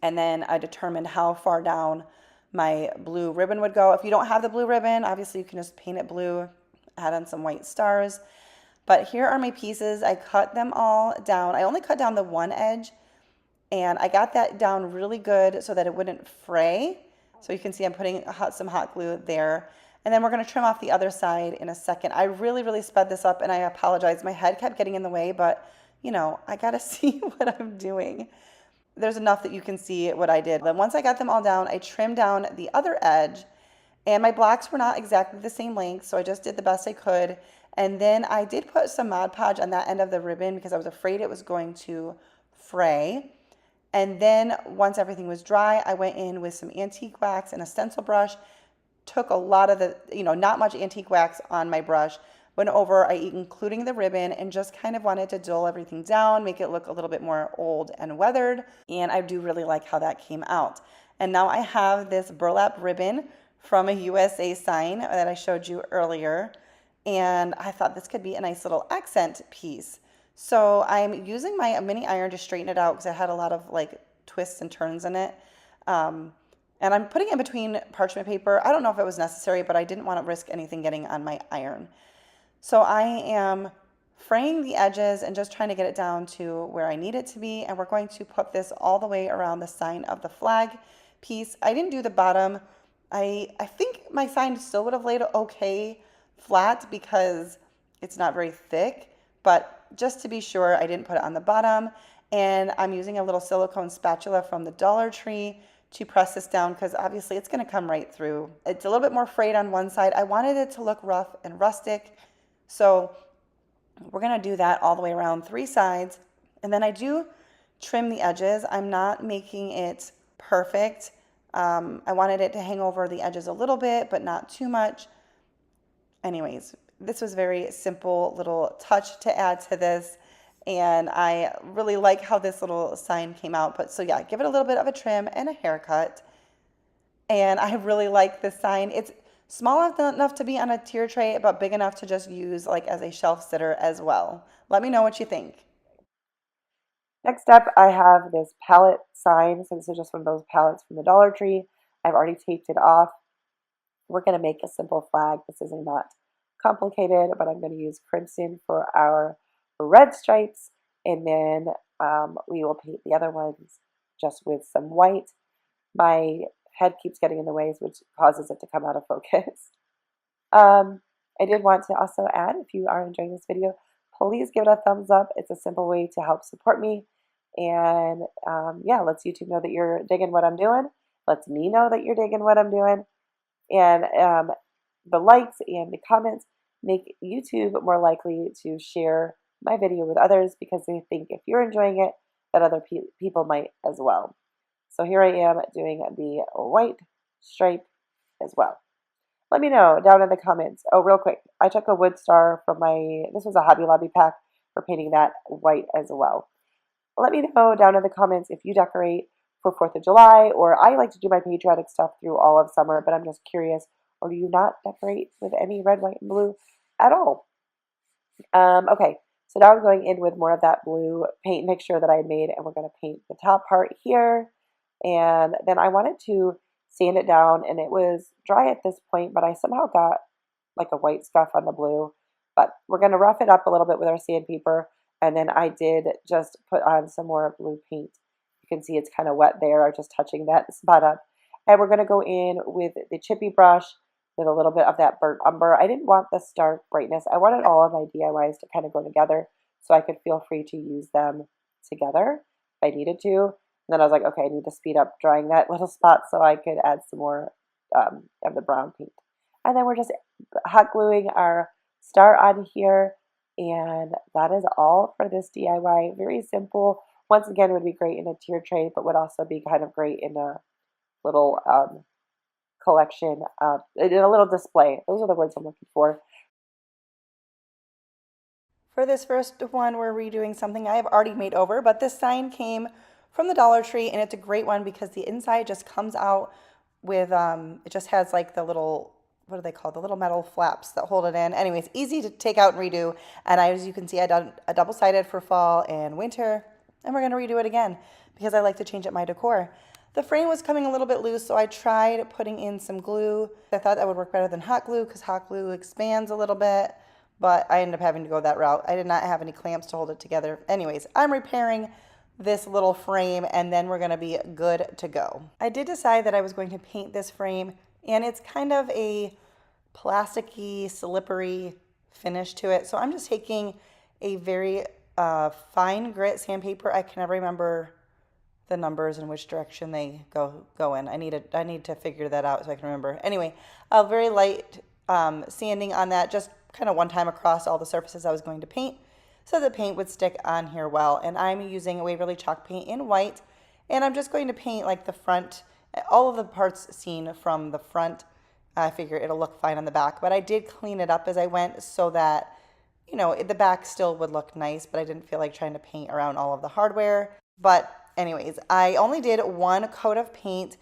And then I determined how far down my blue ribbon would go. If you don't have the blue ribbon, obviously you can just paint it blue, add on some white stars. But here are my pieces. I cut them all down. I only cut down the 1 edge, and I got that down really good so that it wouldn't fray. So you can see I'm putting some hot glue there. And then we're going to trim off the other side in a second. I really, really sped this up, and I apologize. My head kept getting in the way, but, I got to see what I'm doing. There's enough that you can see what I did. Then once I got them all down, I trimmed down the other edge, And my blocks were not exactly the same length, so I just did the best I could. And then I did put some Mod Podge on that end of the ribbon because I was afraid it was going to fray. And then once everything was dry, I went in with some antique wax and a stencil brush, took a lot of the, not much antique wax on my brush, went over, including the ribbon, and just kind of wanted to dull everything down, make it look a little bit more old and weathered. And I do really like how that came out. And now I have this burlap ribbon from a USA sign that I showed you earlier. And I thought this could be a nice little accent piece. So I'm using my mini iron to straighten it out because it had a lot of like twists and turns in it. And I'm putting it in between parchment paper. I don't know if it was necessary, but I didn't want to risk anything getting on my iron. So I am fraying the edges and just trying to get it down to where I need it to be. And we're going to put this all the way around the sign of the flag piece. I didn't do the bottom. I think my sign still would have laid okay flat because it's not very thick, but just to be sure, I didn't put it on the bottom. And I'm using a little silicone spatula from the Dollar Tree to press this down because obviously it's going to come right through. It's a little bit more frayed on one side. I wanted it to look rough and rustic, so we're going to do that all the way around 3 sides. And then I do trim the edges. I'm not making it perfect. I wanted it to hang over the edges a little bit, but not too much. Anyways, this was a very simple little touch to add to this. And I really like how this little sign came out. But so yeah, give it a little bit of a trim and a haircut. And I really like this sign. It's small enough to be on a tier tray, but big enough to just use like as a shelf sitter as well. Let me know what you think. Next up, I have this palette sign. So this is just one of those palettes from the Dollar Tree. I've already taped it off. We're going to make a simple flag. This isn't not complicated, but I'm going to use crimson for our red stripes, and then we will paint the other ones just with some white. My head keeps getting in the way, which causes it to come out of focus. I did want to also add, if you are enjoying this video, please give it a thumbs up. It's a simple way to help support me, and yeah, lets YouTube know that you're digging what I'm doing, lets me know that you're digging what I'm doing, and the likes and the comments make YouTube more likely to share my video with others because they think if you're enjoying it, that other people might as well. So here I am doing the white stripe as well. Let me know down in the comments. Oh, real quick, I took a wood star from this was a Hobby Lobby pack for painting that white as well. Let me know down in the comments if you decorate for 4th of July, or I like to do my patriotic stuff through all of summer, but I'm just curious, or do you not decorate with any red, white, and blue at all? Okay, so now I'm going in with more of that blue paint mixture that I had made, and we're going to paint the top part here. And then I wanted to sand it down, and it was dry at this point, but I somehow got like a white scuff on the blue. But we're going to rough it up a little bit with our sandpaper, and then I did just put on some more blue paint. You can see it's kind of wet there. I'm just touching that spot up. And we're going to go in with the chippy brush with a little bit of that burnt umber. I didn't want the stark brightness. I wanted all of my DIYs to kind of go together so I could feel free to use them together if I needed to. And then I was like, okay, I need to speed up drying that little spot so I could add some more of the brown paint. And then we're just hot gluing our star on here. And that is all for this DIY. Very simple. Once again, would be great in a tier tray, but would also be kind of great in a little collection, in a little display. Those are the words I'm looking for. For this first one, we're redoing something I have already made over, but this sign came from the Dollar Tree, and it's a great one because the inside just comes out with, it just has like the little, what are they called? The little metal flaps that hold it in. Anyways, easy to take out and redo. And as you can see, I done a double-sided for fall and winter, and we're going to redo it again because I like to change up my decor. The frame was coming a little bit loose, so I tried putting in some glue. I thought that would work better than hot glue because hot glue expands a little bit, but I ended up having to go that route. I did not have any clamps to hold it together. Anyways, I'm repairing this little frame, and then we're going to be good to go. I did decide that I was going to paint this frame, and it's kind of a plasticky, slippery finish to it. So I'm just taking a very fine grit sandpaper. I can never remember the numbers and which direction they go in. I need to figure that out so I can remember. Anyway, a very light sanding on that, just kind of one time across all the surfaces I was going to paint, so the paint would stick on here well. And I'm using Waverly chalk paint in white, and I'm just going to paint like the front, all of the parts seen from the front. I figure it'll look fine on the back, but I did clean it up as I went so that, you know, the back still would look nice, but I didn't feel like trying to paint around all of the hardware. But anyways, I only did one coat of paint.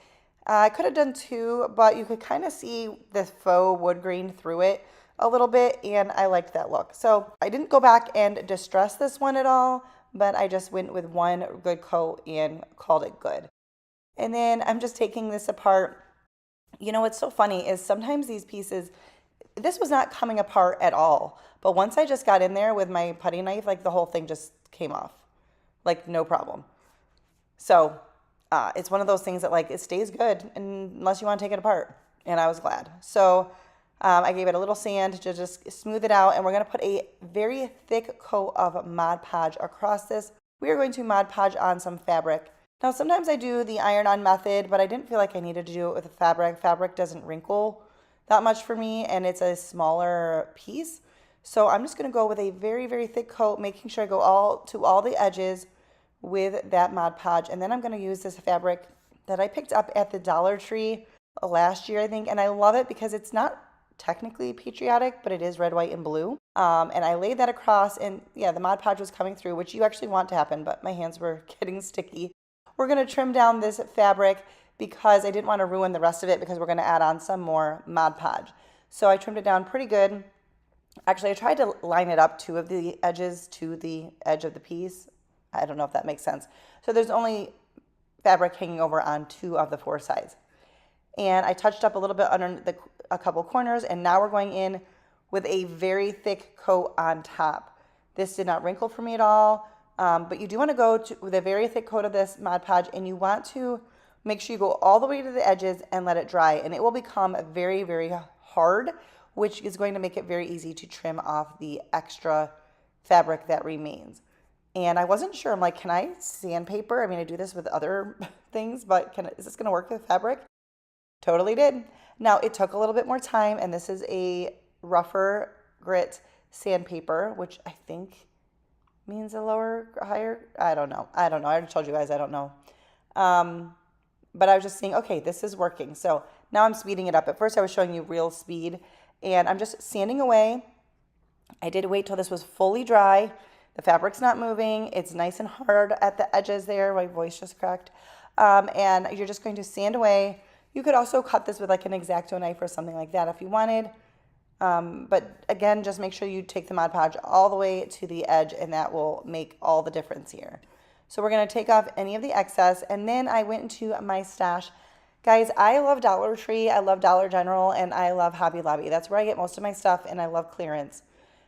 I could have done two, but you could kind of see the faux wood grain through it a little bit, and I liked that look. So I didn't go back and distress this one at all, but I just went with one good coat and called it good. And then I'm just taking this apart. You know, what's so funny is sometimes these pieces, this was not coming apart at all. But once I just got in there with my putty knife, like the whole thing just came off. Like no problem. So it's one of those things that like it stays good unless you want to take it apart. And I was glad. So I gave it a little sand to just smooth it out. And we're going to put a very thick coat of Mod Podge across this. We are going to Mod Podge on some fabric. Now, sometimes I do the iron-on method, but I didn't feel like I needed to do it with the fabric. Fabric doesn't wrinkle that much for me, and it's a smaller piece. So I'm just going to go with a very, very thick coat, making sure I go all the edges with that Mod Podge. And then I'm going to use this fabric that I picked up at the Dollar Tree last year, I think, and I love it because it's not technically patriotic, but it is red, white, and blue. And I laid that across, and yeah, the Mod Podge was coming through, which you actually want to happen, but my hands were getting sticky. We're going to trim down this fabric because I didn't want to ruin the rest of it because we're going to add on some more Mod Podge. So I trimmed it down pretty good. Actually, I tried to line it up two of the edges to the edge of the piece. I don't know if that makes sense. So there's only fabric hanging over on two of the four sides. And I touched up a little bit under a couple corners, and now we're going in with a very thick coat on top. This did not wrinkle for me at all. But you do want to go with a very thick coat of this Mod Podge, and you want to make sure you go all the way to the edges and let it dry. And it will become very, very hard, which is going to make it very easy to trim off the extra fabric that remains. And I wasn't sure. I'm like, can I sandpaper? I mean, I do this with other things, but is this going to work with fabric? Totally did. Now, it took a little bit more time, and this is a rougher grit sandpaper, which I think means higher. I don't know. I already told you guys I don't know. But I was just saying, okay, this is working. So now I'm speeding it up. At first I was showing you real speed, and I'm just sanding away. I did wait till this was fully dry. The fabric's not moving. It's nice and hard at the edges there. My voice just cracked. And you're just going to sand away. You could also cut this with like an X-Acto knife or something like that if you wanted. But again, just make sure you take the Mod Podge all the way to the edge, and that will make all the difference here. So we're going to take off any of the excess, and then I went into my stash. Guys, I love Dollar Tree, I love Dollar General, and I love Hobby Lobby. That's where I get most of my stuff, and I love clearance.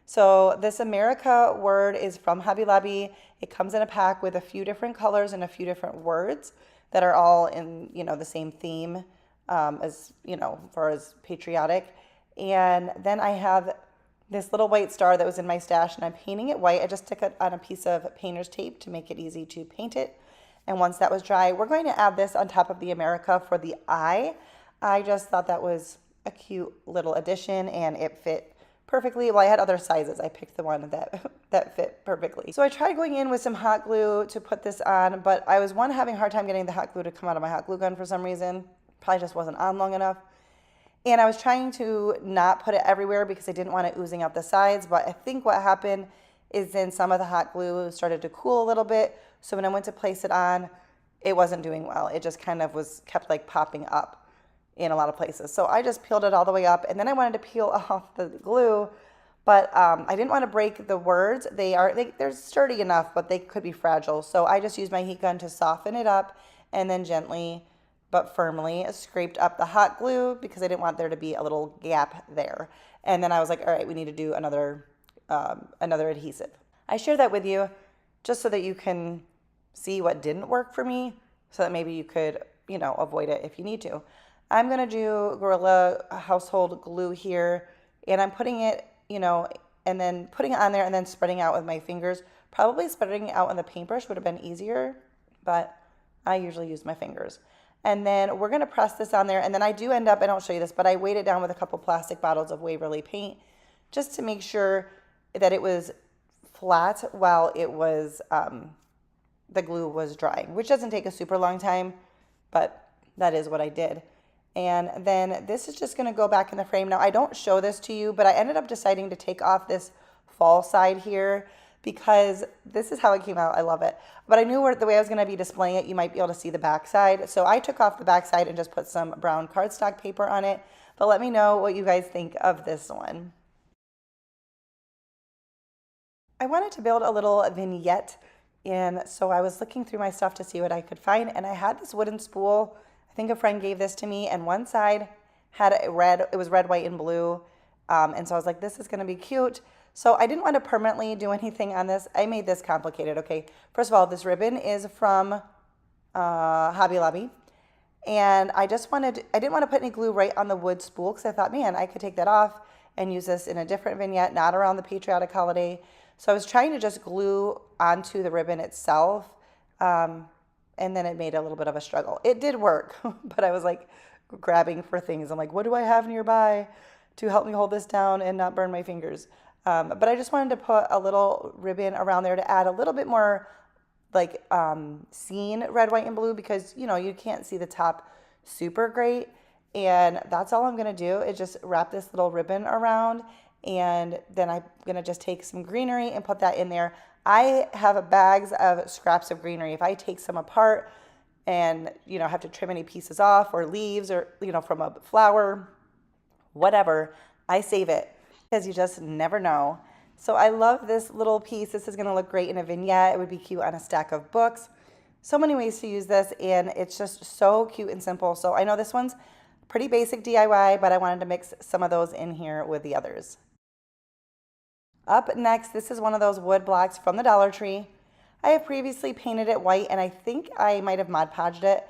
So this America word is from Hobby Lobby. It comes in a pack with a few different colors and a few different words that are all in, you know, the same theme as, you know, far as patriotic. And then I have this little white star that was in my stash, and I'm painting it white. I just took it on a piece of painter's tape to make it easy to paint it. And once that was dry, we're going to add this on top of the America for the eye. I just thought that was a cute little addition, and it fit perfectly. Well, I had other sizes. I picked the one that fit perfectly. So I tried going in with some hot glue to put this on, but I was having a hard time getting the hot glue to come out of my hot glue gun for some reason. Probably just wasn't on long enough. And I was trying to not put it everywhere because I didn't want it oozing out the sides. But I think what happened is then some of the hot glue started to cool a little bit. So when I went to place it on, it wasn't doing well. It just kind of kept like popping up in a lot of places. So I just peeled it all the way up, and then I wanted to peel off the glue, but I didn't want to break the words. They're sturdy enough, but they could be fragile. So I just used my heat gun to soften it up, and then gently but firmly scraped up the hot glue because I didn't want there to be a little gap there. And then I was like, all right, we need to do another adhesive. I share that with you just so that you can see what didn't work for me, so that maybe you could, you know, avoid it if you need to. I'm gonna do Gorilla household glue here, and I'm putting it, you know, and then putting it on there and then spreading out with my fingers. Probably spreading it out on the paintbrush would have been easier, but I usually use my fingers. And then we're going to press this on there. And then I do end up, I don't show you this, but I weighed it down with a couple plastic bottles of Waverly paint just to make sure that it was flat while it was, the glue was drying, which doesn't take a super long time, but that is what I did. And then this is just going to go back in the frame. Now, I don't show this to you, but I ended up deciding to take off this fall side here because this is how it came out. I love it. But I knew the way I was going to be displaying it, you might be able to see the back side. So I took off the back side and just put some brown cardstock paper on it. But let me know what you guys think of this one. I wanted to build a little vignette, and so I was looking through my stuff to see what I could find, and I had this wooden spool. I think a friend gave this to me, and one side had it was red, white, and blue, and so I was like, this is going to be cute. So I didn't want to permanently do anything on this. I made this complicated, okay? First of all, this ribbon is from Hobby Lobby, and I didn't want to put any glue right on the wood spool because I thought, man, I could take that off and use this in a different vignette, not around the patriotic holiday. So I was trying to just glue onto the ribbon itself, and then it made a little bit of a struggle. It did work, but I was like grabbing for things. I'm like, what do I have nearby to help me hold this down and not burn my fingers? But I just wanted to put a little ribbon around there to add a little bit more like seen red, white, and blue because, you know, you can't see the top super great. And that's all I'm going to do is just wrap this little ribbon around. And then I'm going to just take some greenery and put that in there. I have bags of scraps of greenery. If I take some apart and, you know, have to trim any pieces off or leaves or, you know, from a flower, whatever, I save it because you just never know. So I love this little piece. This is going to look great in a vignette. It would be cute on a stack of books. So many ways to use this, and it's just so cute and simple. So I know this one's pretty basic DIY, but I wanted to mix some of those in here with the others. Up next, this is one of those wood blocks from the Dollar Tree. I have previously painted it white, and I think I might have Mod Podged it,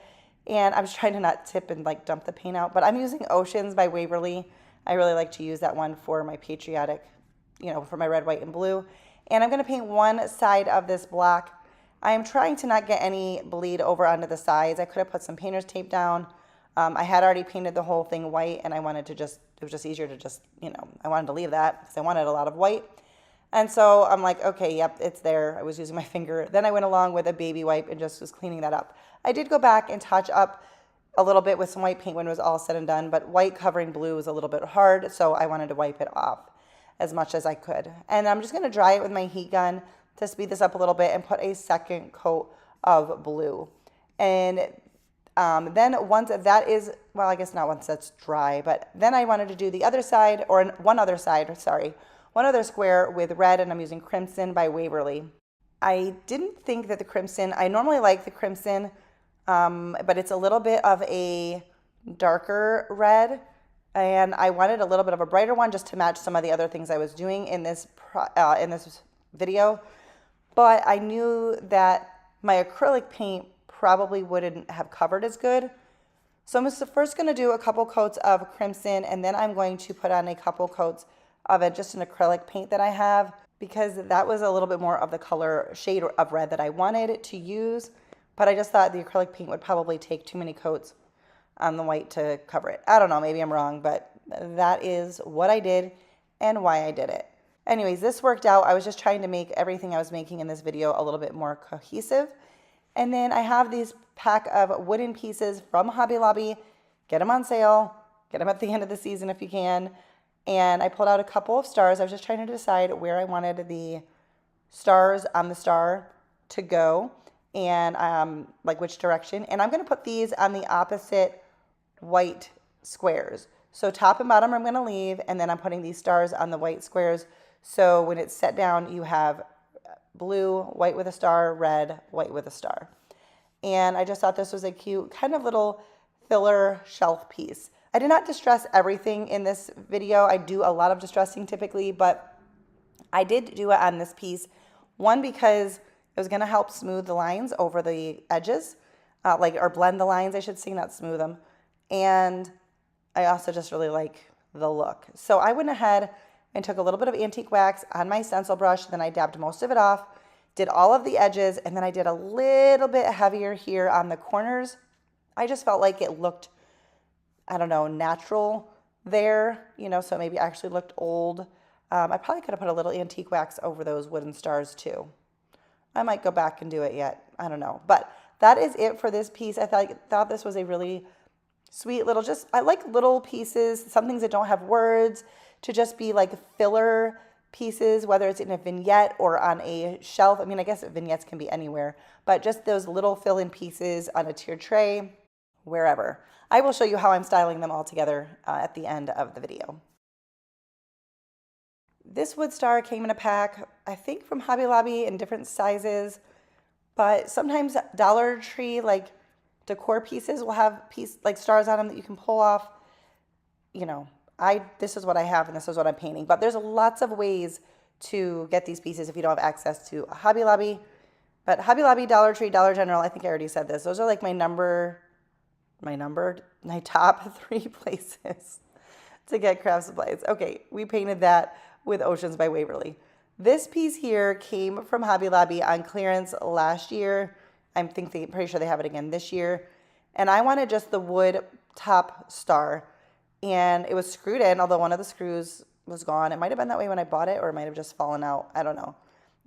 and I was trying to not tip and like dump the paint out, but I'm using Oceans by Waverly. I really like to use that one for my patriotic, you know, for my red, white, and blue. And I'm going to paint one side of this block. I am trying to not get any bleed over onto the sides. I could have put some painter's tape down. I had already painted the whole thing white, and I wanted to just, it was just easier to just, you know, I wanted to leave that because I wanted a lot of white. And so I'm like, okay, yep, it's there. I was using my finger. Then I went along with a baby wipe and just was cleaning that up. I did go back and touch up a little bit with some white paint when it was all said and done, but white covering blue was a little bit hard, so I wanted to wipe it off as much as I could. And I'm just going to dry it with my heat gun to speed this up a little bit and put a second coat of blue. And then once that is, well, I guess not once that's dry, but then I wanted to do the other side, or one other square with red, and I'm using Crimson by Waverly. I didn't think that the crimson, I normally like the crimson, but it's a little bit of a darker red, and I wanted a little bit of a brighter one just to match some of the other things I was doing in this video. But I knew that my acrylic paint probably wouldn't have covered as good. So I'm first going to do a couple coats of crimson, and then I'm going to put on a couple coats of just an acrylic paint that I have, because that was a little bit more of the color shade of red that I wanted to use. But I just thought the acrylic paint would probably take too many coats on the white to cover it. I don't know, maybe I'm wrong, but that is what I did and why I did it. Anyways, this worked out. I was just trying to make everything I was making in this video a little bit more cohesive. And then I have these pack of wooden pieces from Hobby Lobby. Get them on sale. Get them at the end of the season if you can. And I pulled out a couple of stars. I was just trying to decide where I wanted the stars on the star to go, and like which direction. And I'm going to put these on the opposite white squares. So top and bottom I'm going to leave, and then I'm putting these stars on the white squares. So when it's set down, you have blue, white with a star, red, white with a star. And I just thought this was a cute kind of little filler shelf piece. I did not distress everything in this video. I do a lot of distressing typically, but I did do it on this piece. One, because it was going to help smooth the lines over the edges, or blend the lines, I should say, not smooth them. And I also just really like the look. So I went ahead and took a little bit of antique wax on my stencil brush, then I dabbed most of it off, did all of the edges, and then I did a little bit heavier here on the corners. I just felt like it looked, I don't know, natural there, you know, so maybe actually looked old. I probably could have put a little antique wax over those wooden stars too. I might go back and do it yet. I don't know. But that is it for this piece. I thought this was a really sweet little, just, I like little pieces, some things that don't have words, to just be like filler pieces, whether it's in a vignette or on a shelf. I mean, I guess vignettes can be anywhere, but just those little fill-in pieces on a tiered tray, wherever. I will show you how I'm styling them all together at the end of the video. This wood star came in a pack, I think from Hobby Lobby in different sizes, but sometimes Dollar Tree, like decor pieces, will have like stars on them that you can pull off. You know, this is what I have and this is what I'm painting, but there's lots of ways to get these pieces if you don't have access to a Hobby Lobby. But Hobby Lobby, Dollar Tree, Dollar General, I think I already said this. Those are like my top 3 places to get craft supplies. Okay, we painted that with Oceans by Waverly. This piece here came from Hobby Lobby on clearance last year. I'm pretty sure they have it again this year. And I wanted just the wood top star. And it was screwed in, although one of the screws was gone. It might have been that way when I bought it, or it might have just fallen out. I don't know.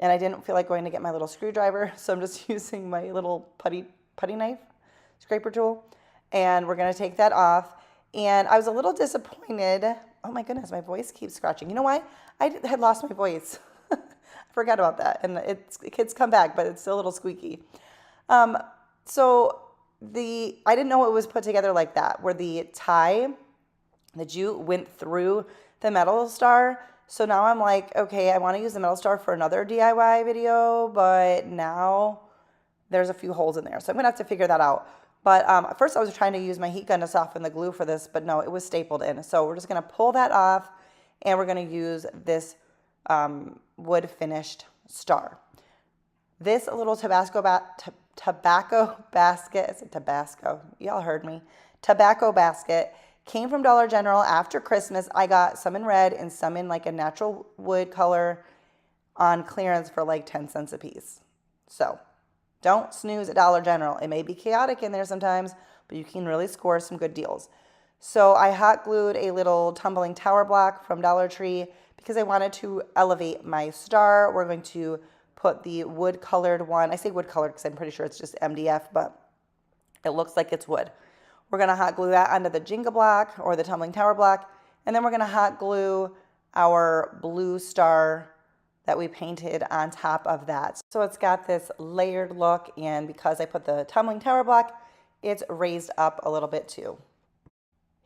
And I didn't feel like going to get my little screwdriver, so I'm just using my little putty knife, scraper tool. And we're going to take that off. And I was a little disappointed. Oh my goodness, my voice keeps scratching. You know why? I had lost my voice. I forgot about that. And it's come back, but it's still a little squeaky. So I didn't know it was put together like that, where the jute went through the metal star. So now I'm like, okay, I want to use the metal star for another DIY video, but now there's a few holes in there. So I'm going to have to figure that out. But at first I was trying to use my heat gun to soften the glue for this, but no, it was stapled in. So we're just going to pull that off, and we're going to use this wood finished star. This little tobacco basket, is it Tabasco? Y'all heard me. Tobacco basket came from Dollar General after Christmas. I got some in red and some in like a natural wood color on clearance for like 10 cents a piece. So don't snooze at Dollar General. It may be chaotic in there sometimes, but you can really score some good deals. So I hot glued a little tumbling tower block from Dollar Tree because I wanted to elevate my star. We're going to put the wood colored one. I say wood colored because I'm pretty sure it's just MDF, but it looks like it's wood. We're going to hot glue that onto the Jenga block or the tumbling tower block. And then we're going to hot glue our blue star that we painted on top of that. So it's got this layered look, and because I put the tumbling tower block, it's raised up a little bit too.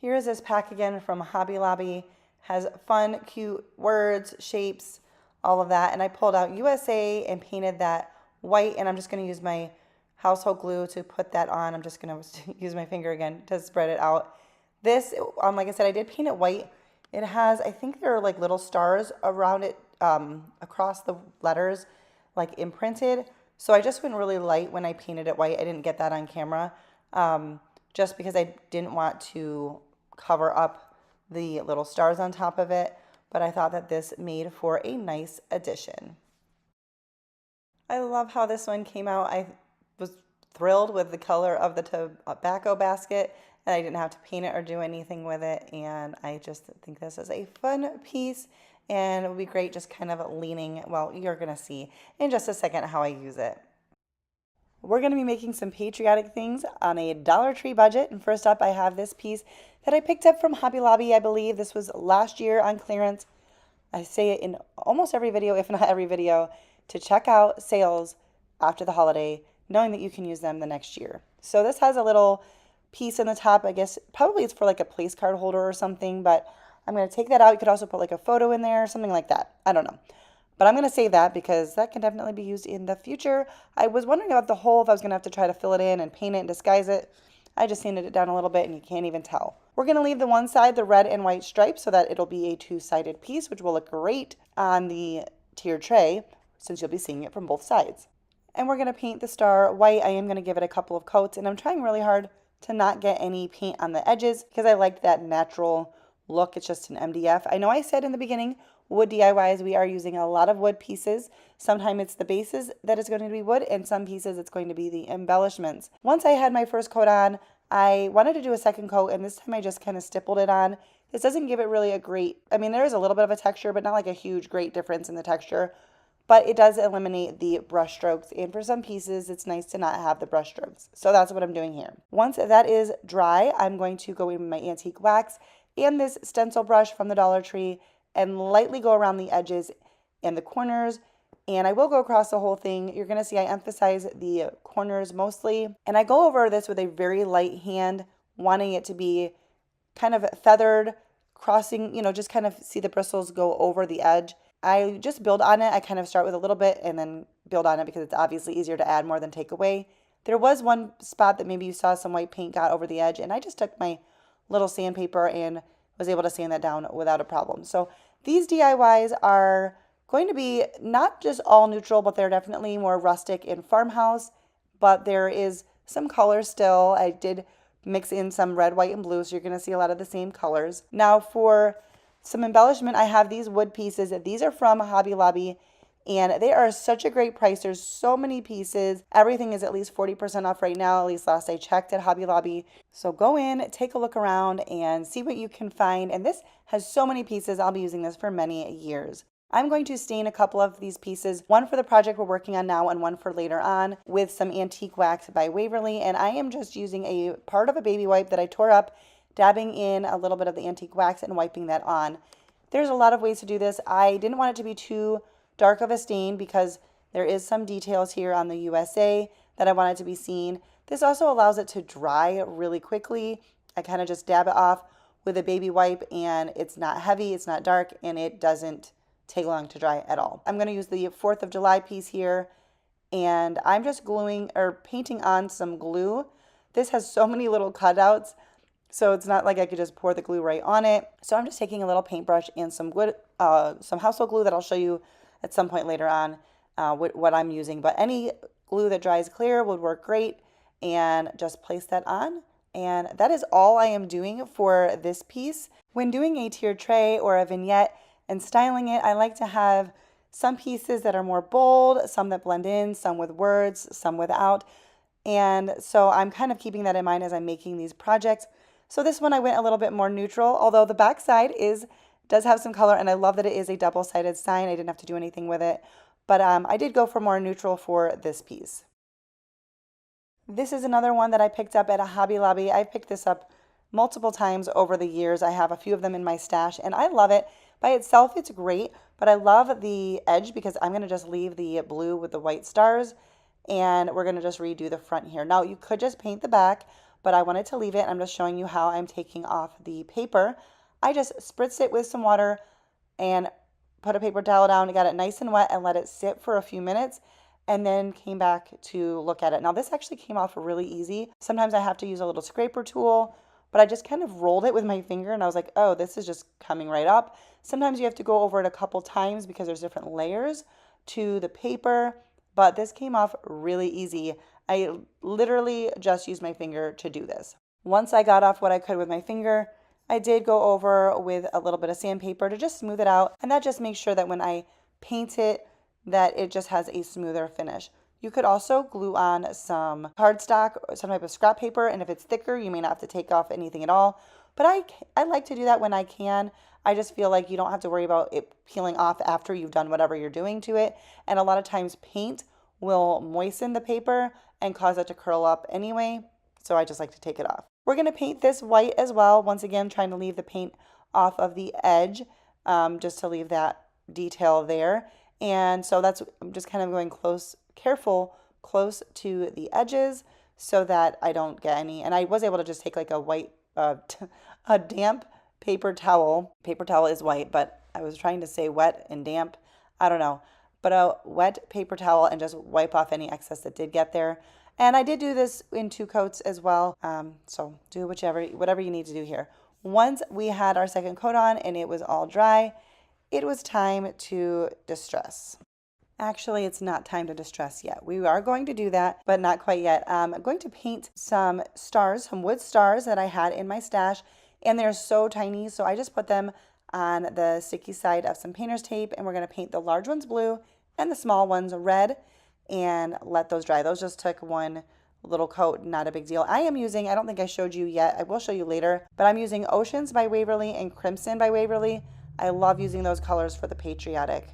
Here's this pack again from Hobby Lobby. Has fun, cute words, shapes, all of that. And I pulled out USA and painted that white, and I'm just going to use my household glue to put that on. I'm just going to use my finger again to spread it out. This, like I said, I did paint it white. It has, I think there are like little stars around it, across the letters, like imprinted. So I just went really light when I painted it white. I didn't get that on camera, just because I didn't want to cover up the little stars on top of it. But I thought that this made for a nice addition. I love how this one came out. I was thrilled with the color of the tobacco basket, and I didn't have to paint it or do anything with it. And I just think this is a fun piece, and it would be great just kind of leaning, well, you're going to see in just a second how I use it. We're going to be making some patriotic things on a Dollar Tree budget. And first up, I have this piece that I picked up from Hobby Lobby. I believe this was last year on clearance. I say it in almost every video, if not every video, to check out sales after the holiday, knowing that you can use them the next year. So this has a little piece in the top. I guess probably it's for like a place card holder or something, but I'm going to take that out. You could also put like a photo in there, something like that. I don't know. But I'm going to save that because that can definitely be used in the future. I was wondering about the hole, if I was going to have to try to fill it in and paint it and disguise it. I just sanded it down a little bit and you can't even tell. We're going to leave the one side the red and white stripe so that it'll be a two-sided piece, which will look great on the tiered tray since you'll be seeing it from both sides. And we're going to paint the star white. I am going to give it a couple of coats, and I'm trying really hard to not get any paint on the edges because I liked that natural look. It's just an MDF. I know I said in the beginning wood DIYs, we are using a lot of wood pieces. Sometimes it's the bases that is going to be wood, and some pieces it's going to be the embellishments. Once I had my first coat on, I wanted to do a second coat, and this time I just kind of stippled it on. This doesn't give it really a great, I mean, there is a little bit of a texture, but not like a huge, great difference in the texture. But it does eliminate the brush strokes, and for some pieces it's nice to not have the brush strokes. So that's what I'm doing here. Once that is dry, I'm going to go in with my antique wax and this stencil brush from the Dollar Tree and lightly go around the edges and the corners, and I will go across the whole thing. You're going to see I emphasize the corners mostly, and I go over this with a very light hand, wanting it to be kind of feathered, crossing, just kind of see the bristles go over the edge. I just build on it. I kind of start with a little bit and then build on it because it's obviously easier to add more than take away. There was one spot that maybe you saw some white paint got over the edge, and I just took my little sandpaper and was able to sand that down without a problem. So these DIYs are going to be not just all neutral, but they're definitely more rustic and farmhouse, but there is some color still. I did mix in some red, white, and blue, so you're going to see a lot of the same colors. Now for some embellishment, I have these wood pieces. These are from Hobby Lobby, and they are such a great price. There's so many pieces. Everything is at least 40% off right now, at least last I checked at Hobby Lobby. So go in, take a look around, and see what you can find. And this has so many pieces. I'll be using this for many years. I'm going to stain a couple of these pieces, one for the project we're working on now and one for later on, with some antique wax by Waverly. And I am just using a part of a baby wipe that I tore up, dabbing in a little bit of the antique wax and wiping that on. There's a lot of ways to do this. I didn't want it to be too dark of a stain because there is some details here on the USA that I wanted to be seen. This also allows it to dry really quickly. I kind of just dab it off with a baby wipe, and it's not heavy, it's not dark, and it doesn't take long to dry at all. I'm going to use the 4th of July piece here, and I'm just gluing or painting on some glue. This has so many little cutouts, so it's not like I could just pour the glue right on it. So I'm just taking a little paintbrush and some wood, some household glue that I'll show you at some point later on what I'm using. But any glue that dries clear would work great, and just place that on. And that is all I am doing for this piece. When doing a tiered tray or a vignette and styling it, I like to have some pieces that are more bold, some that blend in, some with words, some without. And so I'm kind of keeping that in mind as I'm making these projects. So this one I went a little bit more neutral, although the back side does have some color, and I love that it is a double-sided sign. I didn't have to do anything with it, but I did go for more neutral for this piece. This is another one that I picked up at a Hobby Lobby. I picked this up multiple times over the years. I have a few of them in my stash, and I love it. By itself, it's great, but I love the edge because I'm going to just leave the blue with the white stars, and we're going to just redo the front here. Now, you could just paint the back, but I wanted to leave it. I'm just showing you how I'm taking off the paper. I just spritzed it with some water and put a paper towel down, got it nice and wet, and let it sit for a few minutes, and then came back to look at it. Now, this actually came off really easy. Sometimes I have to use a little scraper tool, but I just kind of rolled it with my finger, and I was like, oh, this is just coming right up. Sometimes you have to go over it a couple times because there's different layers to the paper, but this came off really easy. I literally just used my finger to do this. Once I got off what I could with my finger, I did go over with a little bit of sandpaper to just smooth it out, and that just makes sure that when I paint it, that it just has a smoother finish. You could also glue on some cardstock or some type of scrap paper, and if it's thicker, you may not have to take off anything at all. But I like to do that when I can. I just feel like you don't have to worry about it peeling off after you've done whatever you're doing to it. And a lot of times paint will moisten the paper and cause it to curl up anyway. So I just like to take it off. We're going to paint this white as well. Once again, trying to leave the paint off of the edge just to leave that detail there. And so I'm just kind of going close to the edges so that I don't get any. And I was able to just take like a white, a damp paper towel. Paper towel is white, but I was trying to say wet and damp. I don't know. But a wet paper towel and just wipe off any excess that did get there. And I did do this in 2 coats as well. So do whatever you need to do here. Once we had our second coat on and it was all dry, it was time to distress. Actually, it's not time to distress yet. We are going to do that, but not quite yet. I'm going to paint some stars, some wood stars that I had in my stash, and they're so tiny, so I just put them on the sticky side of some painter's tape, and we're going to paint the large ones blue and the small ones red and let those dry. Those just took one little coat, not a big deal. I am using, I don't think I showed you yet, I will show you later, but I'm using Oceans by Waverly and Crimson by Waverly. I love using those colors for the Patriotic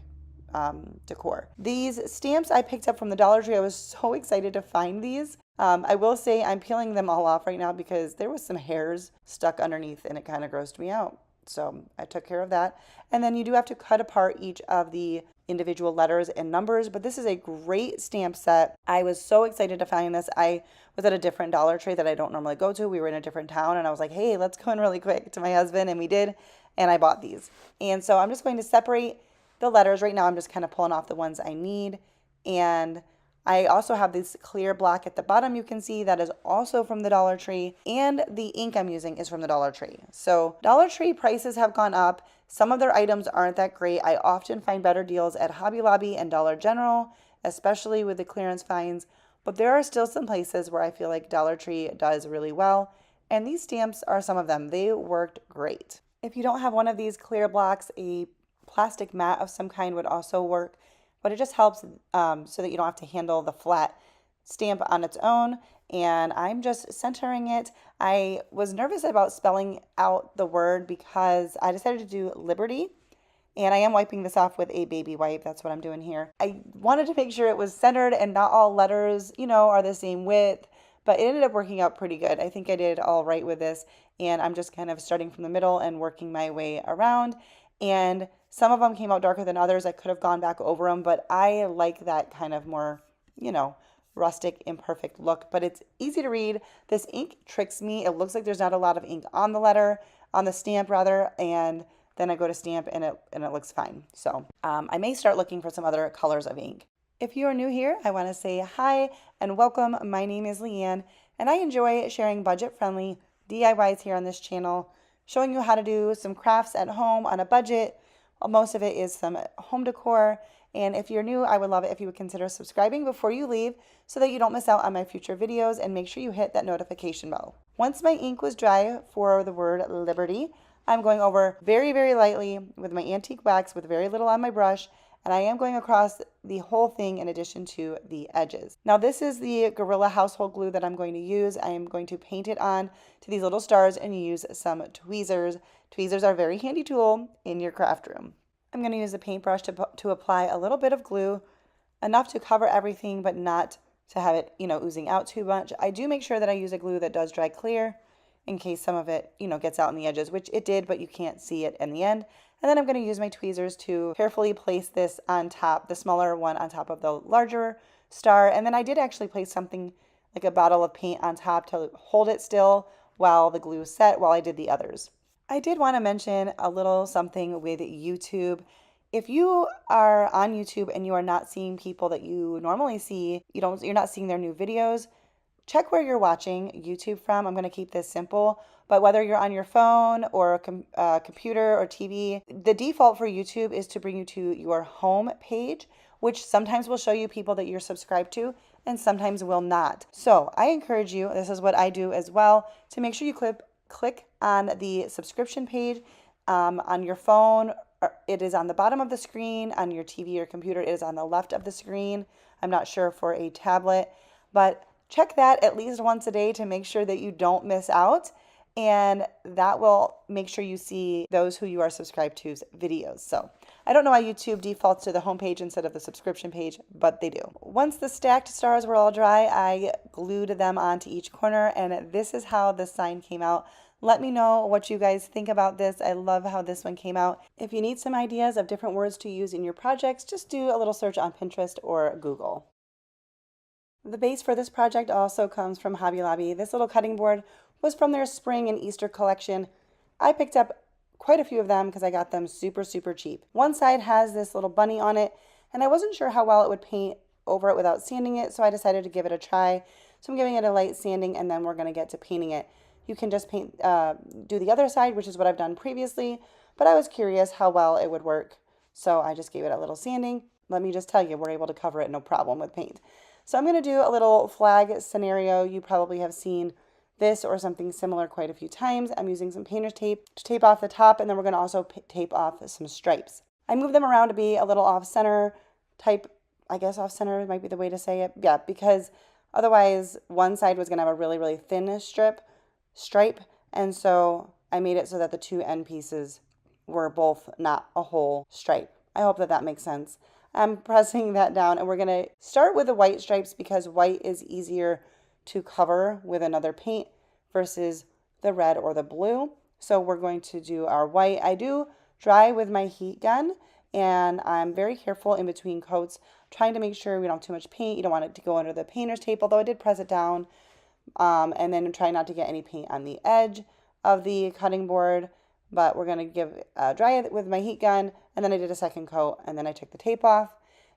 decor. These stamps I picked up from the Dollar Tree. I was so excited to find these. I will say I'm peeling them all off right now because there was some hairs stuck underneath and it kind of grossed me out. So I took care of that. And then you do have to cut apart each of the individual letters and numbers, but this is a great stamp set. I was so excited to find this. I was at a different Dollar Tree that I don't normally go to. We were in a different town and I was like, hey, let's go in really quick to my husband, and we did, and I bought these. And so I'm just going to separate the letters. Right now I'm just kind of pulling off the ones I need, and I also have this clear block at the bottom you can see that is also from the Dollar Tree, and the ink I'm using is from the Dollar Tree. So Dollar Tree prices have gone up. Some of their items aren't that great. I often find better deals at Hobby Lobby and Dollar General, especially with the clearance finds, but there are still some places where I feel like Dollar Tree does really well, and these stamps are some of them. They worked great. If you don't have one of these clear blocks, a plastic mat of some kind would also work, but it just helps so that you don't have to handle the flat stamp on its own. And I'm just centering it. I was nervous about spelling out the word because I decided to do Liberty, and I am wiping this off with a baby wipe. That's what I'm doing here. I wanted to make sure it was centered and not all letters, are the same width, but it ended up working out pretty good. I think I did all right with this, and I'm just kind of starting from the middle and working my way around. And some of them came out darker than others. I could have gone back over them, but I like that kind of more, rustic, imperfect look. But it's easy to read. This ink tricks me. It looks like there's not a lot of ink on the letter, on the stamp rather, and then I go to stamp and it looks fine. So I may start looking for some other colors of ink. If you are new here, I want to say hi and welcome. My name is Leanne, and I enjoy sharing budget-friendly DIYs here on this channel, showing you how to do some crafts at home on a budget. Most of it is some home decor. And if you're new, I would love it if you would consider subscribing before you leave so that you don't miss out on my future videos, and make sure you hit that notification bell. Once my ink was dry for the word Liberty, I'm going over very, very lightly with my antique wax with very little on my brush, and I am going across the whole thing in addition to the edges. Now this is the Gorilla household glue that I'm going to use. I am going to paint it on to these little stars and use some tweezers. Tweezers are a very handy tool in your craft room. I'm going to use a paintbrush to apply a little bit of glue, enough to cover everything but not to have it, oozing out too much. I do make sure that I use a glue that does dry clear in case some of it, gets out in the edges, which it did, but you can't see it in the end. And then I'm going to use my tweezers to carefully place this on top, the smaller one on top of the larger star. And then I did actually place something like a bottle of paint on top to hold it still while the glue set while I did the others. I did want to mention a little something with YouTube. If you are on YouTube and you are not seeing people that you normally see, you're not seeing their new videos, check where you're watching YouTube from. I'm going to keep this simple, but whether you're on your phone or a computer or TV, the default for YouTube is to bring you to your home page, which sometimes will show you people that you're subscribed to and sometimes will not. So I encourage you, this is what I do as well, to make sure you click on the subscription page on your phone. It is on the bottom of the screen. On your TV or computer, it is on the left of the screen. I'm not sure for a tablet, but check that at least once a day to make sure that you don't miss out, and that will make sure you see those who you are subscribed to's videos. So I don't know why YouTube defaults to the home page instead of the subscription page, but they do. Once the stacked stars were all dry, I glued them onto each corner, and this is how the sign came out. Let me know what you guys think about this. I love how this one came out. If you need some ideas of different words to use in your projects, just do a little search on Pinterest or Google. The base for this project also comes from Hobby Lobby. This little cutting board was from their spring and Easter collection. I picked up quite a few of them because I got them super, super cheap. One side has this little bunny on it, and I wasn't sure how well it would paint over it without sanding it, so I decided to give it a try. So I'm giving it a light sanding, and then we're going to get to painting it. You can just do the other side, which is what I've done previously, but I was curious how well it would work, so I just gave it a little sanding. Let me just tell you, we're able to cover it no problem with paint. So I'm going to do a little flag scenario. You probably have seen this or something similar quite a few times. I'm using some painter's tape to tape off the top, and then we're going to also tape off some stripes. I move them around to be a little off center type, I guess off center might be the way to say it. Yeah, because otherwise one side was going to have a really, really thin stripe, and so I made it so that the two end pieces were both not a whole stripe. I hope that that makes sense. I'm pressing that down, and we're going to start with the white stripes because white is easier to cover with another paint versus the red or the blue. So we're going to do our white. I do dry with my heat gun, and I'm very careful in between coats, trying to make sure we don't have too much paint. You don't want it to go under the painter's tape, although I did press it down, and then try not to get any paint on the edge of the cutting board. But we're going to dry it with my heat gun, and then I did a second coat, and then I took the tape off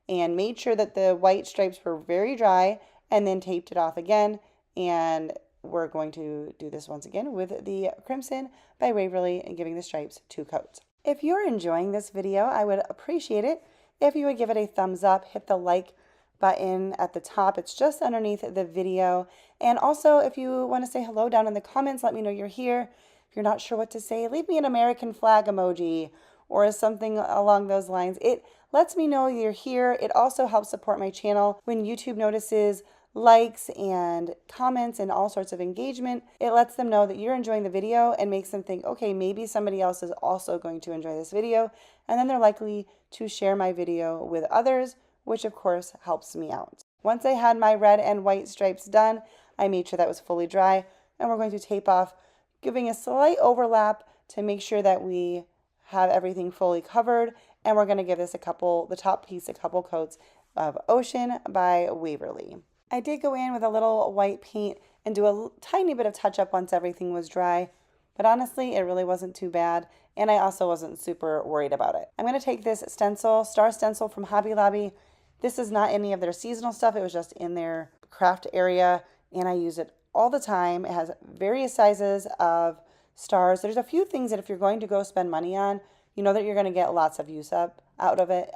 and made sure that the white stripes were very dry, and then taped it off again. And we're going to do this once again with the Crimson by Waverly and giving the stripes 2 coats. If you're enjoying this video, I would appreciate it if you would give it a thumbs up, hit the like button at the top. It's just underneath the video. And also, if you want to say hello down in the comments, let me know you're here. If you're not sure what to say, leave me an American flag emoji or something along those lines. It lets me know you're here. It also helps support my channel when YouTube notices likes and comments and all sorts of engagement. It lets them know that you're enjoying the video and makes them think, okay, maybe somebody else is also going to enjoy this video. And then they're likely to share my video with others, which of course helps me out. Once I had my red and white stripes done, I made sure that was fully dry, and we're going to tape off, giving a slight overlap to make sure that we have everything fully covered. And we're going to give this the top piece, a couple coats of Ocean by Waverly. I did go in with a little white paint and do a tiny bit of touch up once everything was dry, but honestly, it really wasn't too bad, and I also wasn't super worried about it. I'm going to take this stencil, Star Stencil from Hobby Lobby. This is not any of their seasonal stuff. It was just in their craft area, and I use it all the time. It has various sizes of stars. There's a few things that if you're going to go spend money on, you know that you're going to get lots of use out of it.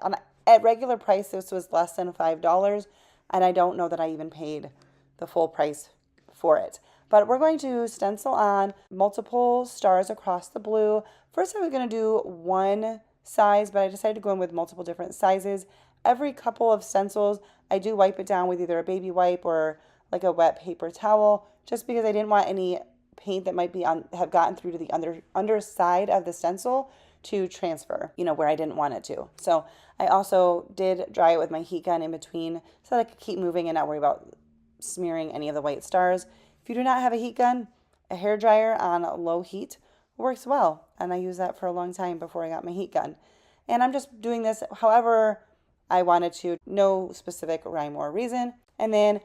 At regular price, this was less than $5, and I don't know that I even paid the full price for it. But we're going to stencil on multiple stars across the blue. First, I was going to do one size, but I decided to go in with multiple different sizes. Every couple of stencils, I do wipe it down with either a baby wipe or like a wet paper towel, just because I didn't want any paint that might have gotten through to the underside of the stencil to transfer, where I didn't want it to. So I also did dry it with my heat gun in between so that I could keep moving and not worry about smearing any of the white stars. If you do not have a heat gun, a hair dryer on low heat works well, and I used that for a long time before I got my heat gun. And I'm just doing this however I wanted to, no specific rhyme or reason. And then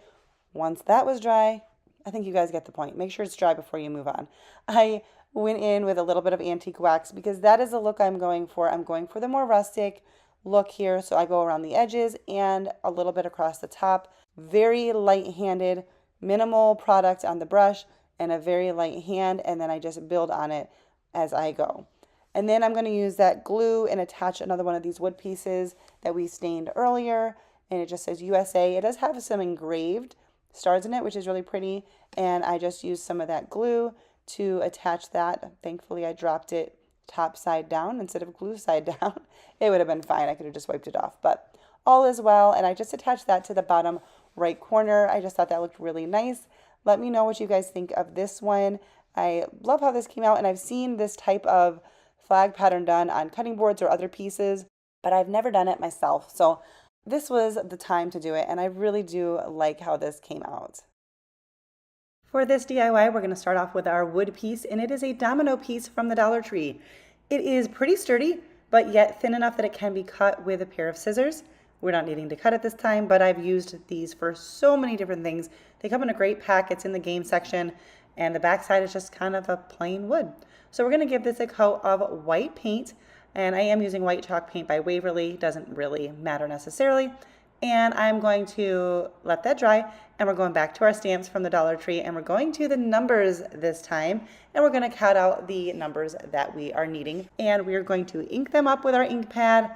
once that was dry, I think you guys get the point. Make sure it's dry before you move on. I went in with a little bit of antique wax because that is the look I'm going for. I'm going for the more rustic look here. So I go around the edges and a little bit across the top. Very light-handed, minimal product on the brush and a very light hand, and then I just build on it as I go. And then I'm going to use that glue and attach another one of these wood pieces that we stained earlier, and it just says USA. It does have some engraved stars in it, which is really pretty, and I just used some of that glue to attach that. Thankfully, I dropped it top side down instead of glue side down. It would have been fine. I could have just wiped it off, but all is well, and I just attached that to the bottom right corner. I just thought that looked really nice. Let me know what you guys think of this one. I love how this came out, and I've seen this type of flag pattern done on cutting boards or other pieces, but I've never done it myself. So this was the time to do it, and I really do like how this came out. For this DIY, we're going to start off with our wood piece, and it is a domino piece from the Dollar Tree. It is pretty sturdy, but yet thin enough that it can be cut with a pair of scissors. We're not needing to cut it this time, but I've used these for so many different things. They come in a great pack. It's in the game section, and the back side is just kind of a plain wood. So we're going to give this a coat of white paint, and I am using white chalk paint by Waverly. Doesn't really matter necessarily. And I'm going to let that dry, and we're going back to our stamps from the Dollar Tree, and we're going to the numbers this time, and we're going to cut out the numbers that we are needing, and we're going to ink them up with our ink pad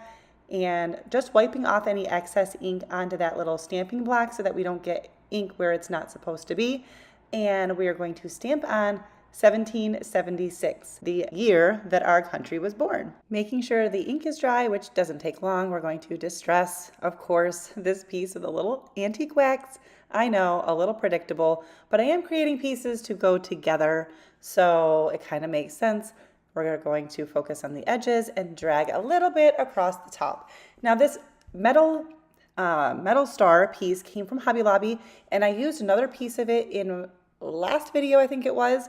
and just wiping off any excess ink onto that little stamping block so that we don't get ink where it's not supposed to be. and we are going to stamp on 1776, the year that our country was born. Making sure the ink is dry, which doesn't take long, we're going to distress, of course, this piece with a little antique wax. I know, a little predictable, but I am creating pieces to go together, so it kind of makes sense. We're going to focus on the edges and drag a little bit across the top. Now this metal star piece came from Hobby Lobby, and I used another piece of it in last video, I think it was.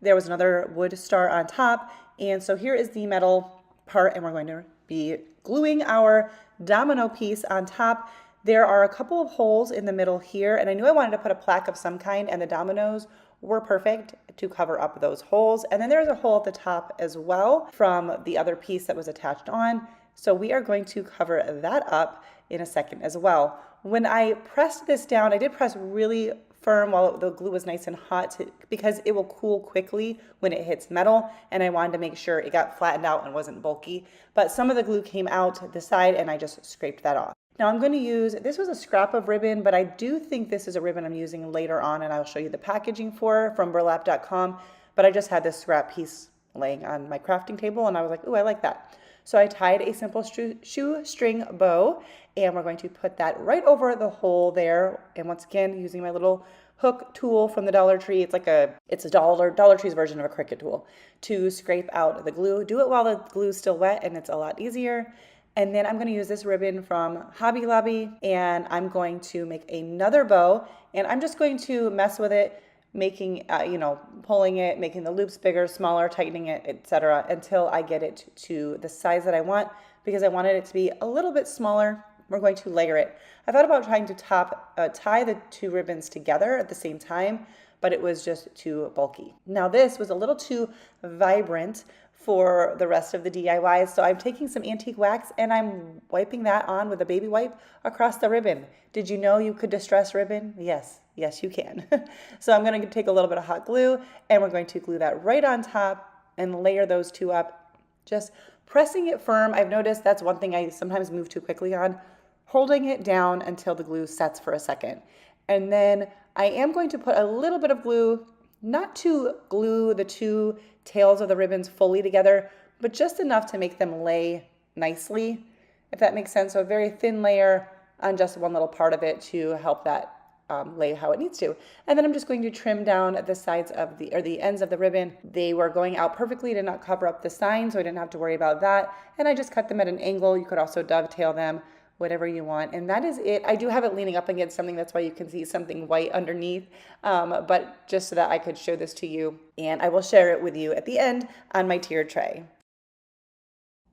There was another wood star on top, and so here is the metal part, and we're going to be gluing our domino piece on top. There are a couple of holes in the middle here, and I knew I wanted to put a plaque of some kind, and the dominoes were perfect to cover up those holes. And then there's a hole at the top as well from the other piece that was attached on. So we are going to cover that up in a second as well. When I pressed this down, I did press really firm while the glue was nice and hot because it will cool quickly when it hits metal, and I wanted to make sure it got flattened out and wasn't bulky. But some of the glue came out the side, and I just scraped that off. Now I'm going to use, this was a scrap of ribbon, but I do think this is a ribbon I'm using later on, and I'll show you the packaging for from burlap.com. But I just had this scrap piece laying on my crafting table, and I was like, ooh, I like that. So I tied a simple shoestring bow, and we're going to put that right over the hole there. And once again, using my little hook tool from the Dollar Tree. It's a Dollar Tree's version of a Cricut tool to scrape out the glue. Do it while the glue is still wet, and it's a lot easier. And then I'm going to use this ribbon from Hobby Lobby, and I'm going to make another bow, and I'm just going to mess with it, making, pulling it, making the loops bigger, smaller, tightening it, etc., until I get it to the size that I want, because I wanted it to be a little bit smaller. We're going to layer it. I thought about trying to tie the two ribbons together at the same time, but it was just too bulky. Now this was a little too vibrant for the rest of the DIYs, so I'm taking some antique wax and I'm wiping that on with a baby wipe across the ribbon. Did you know you could distress ribbon? Yes, you can. So I'm going to take a little bit of hot glue, and we're going to glue that right on top and layer those two up, just pressing it firm. I've noticed that's one thing I sometimes move too quickly on, holding it down until the glue sets for a second. And then I am going to put a little bit of glue, not to glue the two tails of the ribbons fully together, but just enough to make them lay nicely, if that makes sense. So a very thin layer on just one little part of it to help that lay how it needs to. And then I'm just going to trim down the sides of the ends of the ribbon. They were going out perfectly to not cover up the sign, so I didn't have to worry about that. And I just cut them at an angle. You could also dovetail them, whatever you want. And that is it. I do have it leaning up against something, that's why you can see something white underneath, but just so that I could show this to you. And I will share it with you at the end on my tier tray.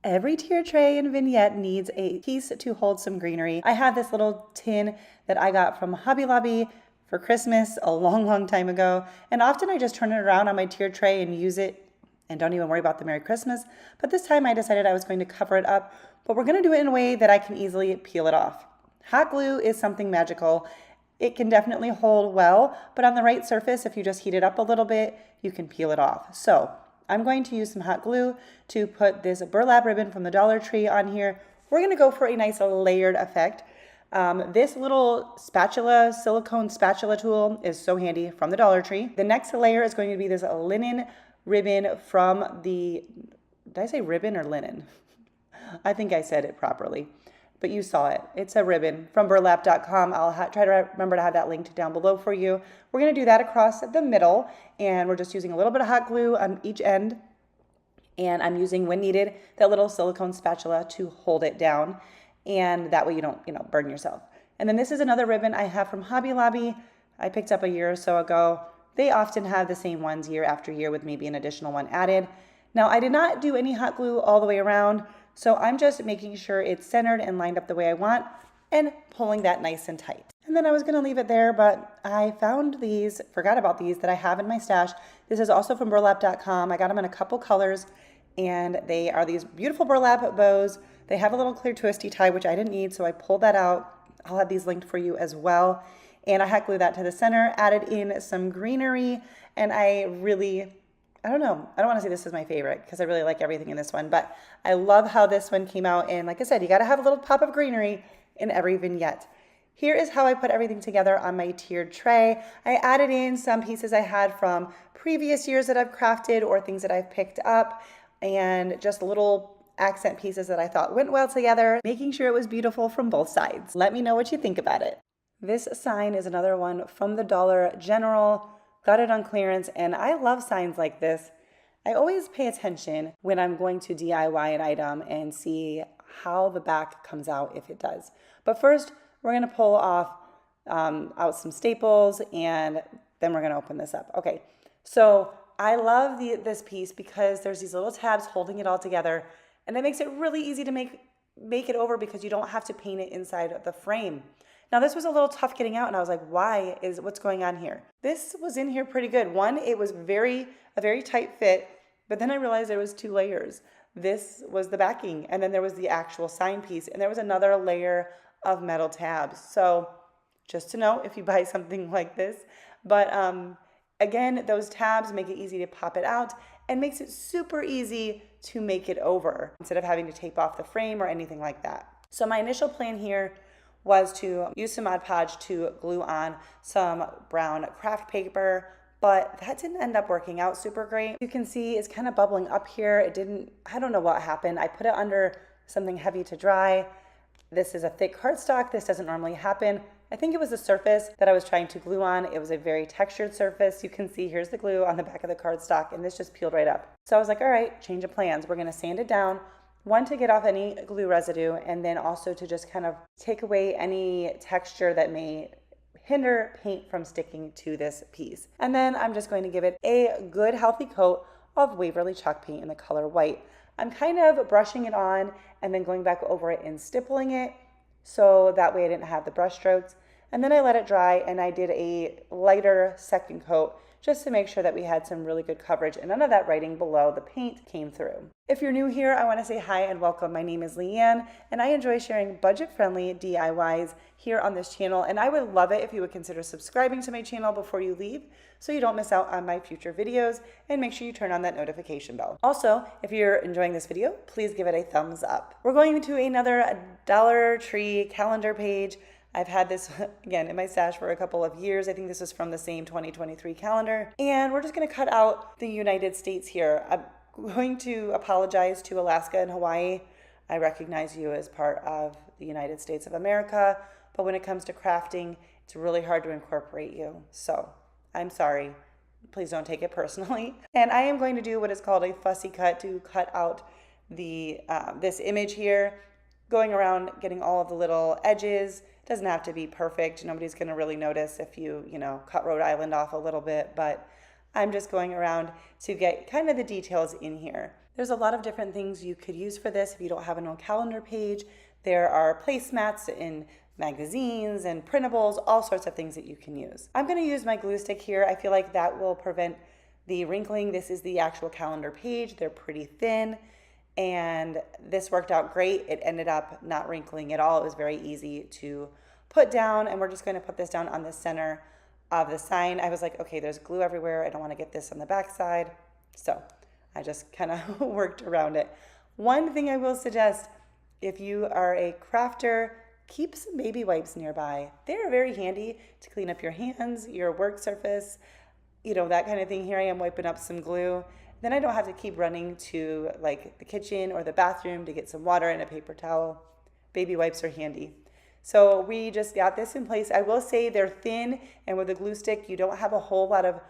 Every tier tray and vignette needs a piece to hold some greenery. I have this little tin that I got from Hobby Lobby for Christmas a long time ago, and often I just turn it around on my tier tray and use it and don't even worry about the Merry Christmas. But this time I decided I was going to cover it up, but we're going to do it in a way that I can easily peel it off. Hot glue is something magical. It can definitely hold well, but on the right surface, if you just heat it up a little bit, you can peel it off. So I'm going to use some hot glue to put this burlap ribbon from the Dollar Tree on here. We're going to go for a nice layered effect. This little spatula, silicone spatula tool is so handy from the Dollar Tree. The next layer is going to be this linen ribbon from the, did I say ribbon or linen? I think I said it properly, but you saw it. It's a ribbon from burlap.com. I'll try to remember to have that linked down below for you. We're going to do that across the middle, and we're just using a little bit of hot glue on each end, and I'm using, when needed, that little silicone spatula to hold it down, and that way you don't, burn yourself. And then this is another ribbon I have from Hobby Lobby. I picked up a year or so ago. They often have the same ones year after year with maybe an additional one added. Now, I did not do any hot glue all the way around, so I'm just making sure it's centered and lined up the way I want and pulling that nice and tight. And then I was going to leave it there, but I found these, forgot about these, that I have in my stash. This is also from burlap.com. I got them in a couple colors, and they are these beautiful burlap bows. They have a little clear twisty tie, which I didn't need, so I pulled that out. I'll have these linked for you as well. And I hot glued that to the center, added in some greenery, and I don't know, I don't want to say this is my favorite because I really like everything in this one, but I love how this one came out. And like I said, you got to have a little pop of greenery in every vignette. Here is how I put everything together on my tiered tray. I added in some pieces I had from previous years that I've crafted or things that I've picked up, and just little accent pieces that I thought went well together, making sure it was beautiful from both sides. Let me know what you think about it. This sign is another one from the Dollar General. Got it on clearance, and I love signs like this. I always pay attention when I'm going to DIY an item and see how the back comes out if it does. But first, we're gonna pull off out some staples, and then we're gonna open this up. Okay, so I love this piece because there's these little tabs holding it all together, and it makes it really easy to make it over because you don't have to paint it inside the frame. Now this was a little tough getting out, and I was like, what's going on here? This was in here pretty good. One, it was a very tight fit, but then I realized there was 2 layers. This was the backing, and then there was the actual sign piece, and there was another layer of metal tabs. So just to know if you buy something like this, but again, those tabs make it easy to pop it out and makes it super easy to make it over instead of having to tape off the frame or anything like that. So my initial plan here was to use some Mod Podge to glue on some brown craft paper, but that didn't end up working out super great. You can see it's kind of bubbling up here. I don't know what happened. I put it under something heavy to dry. This is a thick cardstock. This doesn't normally happen. I think it was the surface that I was trying to glue on. It was a very textured surface. You can see here's the glue on the back of the cardstock, and this just peeled right up. So I was like, all right, change of plans. We're gonna sand it down. One, to get off any glue residue, and then also to just kind of take away any texture that may hinder paint from sticking to this piece. And then I'm just going to give it a good healthy coat of Waverly chalk paint in the color white. I'm kind of brushing it on and then going back over it and stippling it so that way I didn't have the brush strokes. And then I let it dry, and I did a lighter second coat just to make sure that we had some really good coverage and none of that writing below the paint came through. If you're new here, I want to say hi and welcome. My name is Leanne, and I enjoy sharing budget-friendly DIYs here on this channel, and I would love it if you would consider subscribing to my channel before you leave so you don't miss out on my future videos, and make sure you turn on that notification bell. Also, if you're enjoying this video, please give it a thumbs up. We're going to another Dollar Tree calendar page. I've had this, again, in my stash for a couple of years. I think this is from the same 2023 calendar. And we're just going to cut out the United States here. I'm going to apologize to Alaska and Hawaii. I recognize you as part of the United States of America, but when it comes to crafting, it's really hard to incorporate you. So I'm sorry. Please don't take it personally. And I am going to do what is called a fussy cut to cut out the this image here, going around getting all of the little edges. Doesn't have to be perfect. Nobody's going to really notice if you cut Rhode Island off a little bit, but I'm just going around to get kind of the details in here. There's a lot of different things you could use for this if you don't have an old calendar page. There are placemats in magazines and printables, all sorts of things that you can use. I'm going to use my glue stick here. I feel like that will prevent the wrinkling. This is the actual calendar page. They're pretty thin. And this worked out great. It ended up not wrinkling at all. It was very easy to put down, and we're just going to put this down on the center of the sign. I was like, okay, there's glue everywhere. I don't want to get this on the back side. So I just kind of worked around it. One thing I will suggest, if you are a crafter, keep some baby wipes nearby. They're very handy to clean up your hands, your work surface, that kind of thing. Here I am wiping up some glue. Then I don't have to keep running to like the kitchen or the bathroom to get some water and a paper towel. Baby wipes are handy. So we just got this in place. I will say they're thin, and with a glue stick, you don't have a whole lot of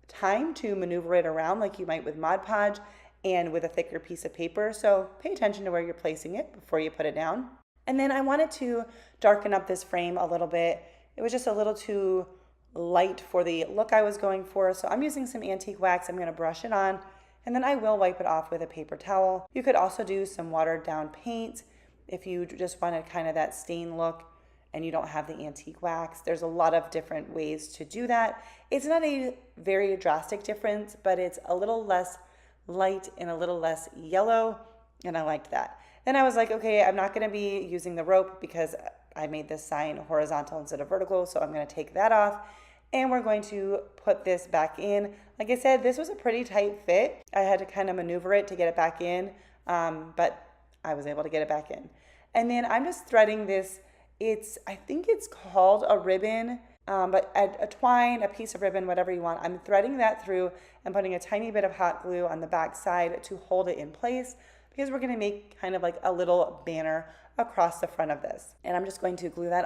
time to maneuver it around like you might with Mod Podge and with a thicker piece of paper. So pay attention to where you're placing it before you put it down. And then I wanted to darken up this frame a little bit. It was just a little too light for the look I was going for. So I'm using some antique wax. I'm going to brush it on, and then I will wipe it off with a paper towel. You could also do some watered down paint if you just wanted kind of that stain look and you don't have the antique wax. There's a lot of different ways to do that. It's not a very drastic difference, but it's a little less light and a little less yellow, and I liked that. Then I was like, okay, I'm not going to be using the rope because I made this sign horizontal instead of vertical, so I'm going to take that off. And we're going to put this back in. Like I said, this was a pretty tight fit. I had to kind of maneuver it to get it back in, but I was able to get it back in. And then I'm just threading this I think it's called a ribbon, but a twine, a piece of ribbon, whatever you want. I'm threading that through and putting a tiny bit of hot glue on the back side to hold it in place because we're gonna make kind of like a little banner across the front of this. And I'm just going to glue that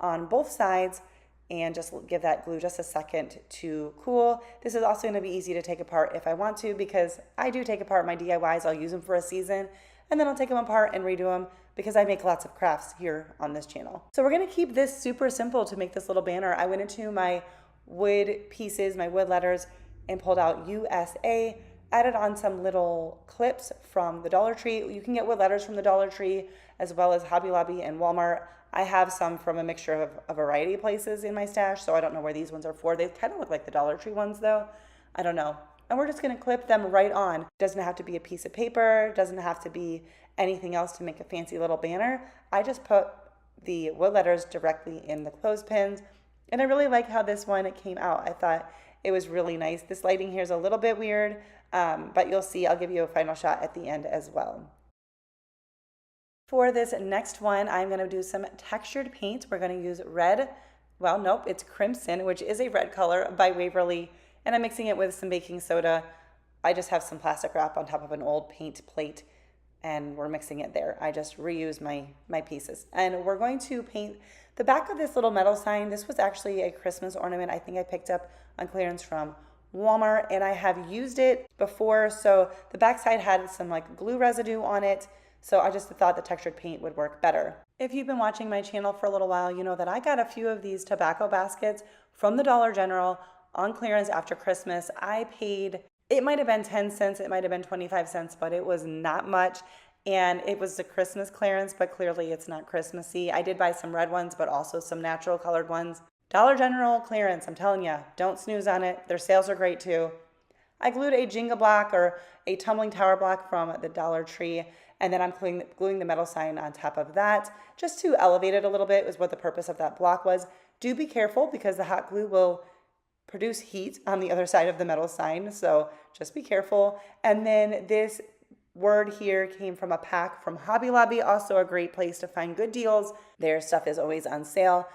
on both sides and just give that glue just a second to cool. This is also gonna be easy to take apart if I want to, because I do take apart my DIYs. I'll use them for a season and then I'll take them apart and redo them because I make lots of crafts here on this channel. So we're gonna keep this super simple to make this little banner. I went into my wood pieces, my wood letters, and pulled out USA, added on some little clips from the Dollar Tree. You can get wood letters from the Dollar Tree as well as Hobby Lobby and Walmart. I have some from a mixture of a variety of places in my stash, so I don't know where these ones are for. They kind of look like the Dollar Tree ones though. I don't know. And we're just gonna clip them right on. Doesn't have to be a piece of paper, doesn't have to be anything else to make a fancy little banner. I just put the wood letters directly in the clothespins, and I really like how this one came out. I thought it was really nice. This lighting here is a little bit weird, but you'll see, I'll give you a final shot at the end as well. For this next one, I'm gonna do some textured paint. We're gonna use red, well, nope, it's crimson, which is a red color by Waverly, and I'm mixing it with some baking soda. I just have some plastic wrap on top of an old paint plate, and we're mixing it there. I just reuse my pieces. And we're going to paint the back of this little metal sign. This was actually a Christmas ornament I think I picked up on clearance from Walmart, and I have used it before, so the back side had some like glue residue on it. So I just thought the textured paint would work better. If you've been watching my channel for a little while, you know that I got a few of these tobacco baskets from the Dollar General on clearance after Christmas. I paid, it might have been 10 cents, it might have been 25 cents, but it was not much. And it was the Christmas clearance, but clearly it's not Christmassy. I did buy some red ones, but also some natural colored ones. Dollar General clearance, I'm telling you, don't snooze on it. Their sales are great too. I glued a Jenga block or a tumbling tower block from the Dollar Tree, and then I'm gluing the metal sign on top of that just to elevate it a little bit, is what the purpose of that block was. Do be careful because the hot glue will produce heat on the other side of the metal sign, so just be careful. And then this word here came from a pack from Hobby Lobby, also a great place to find good deals. Their stuff is always on sale.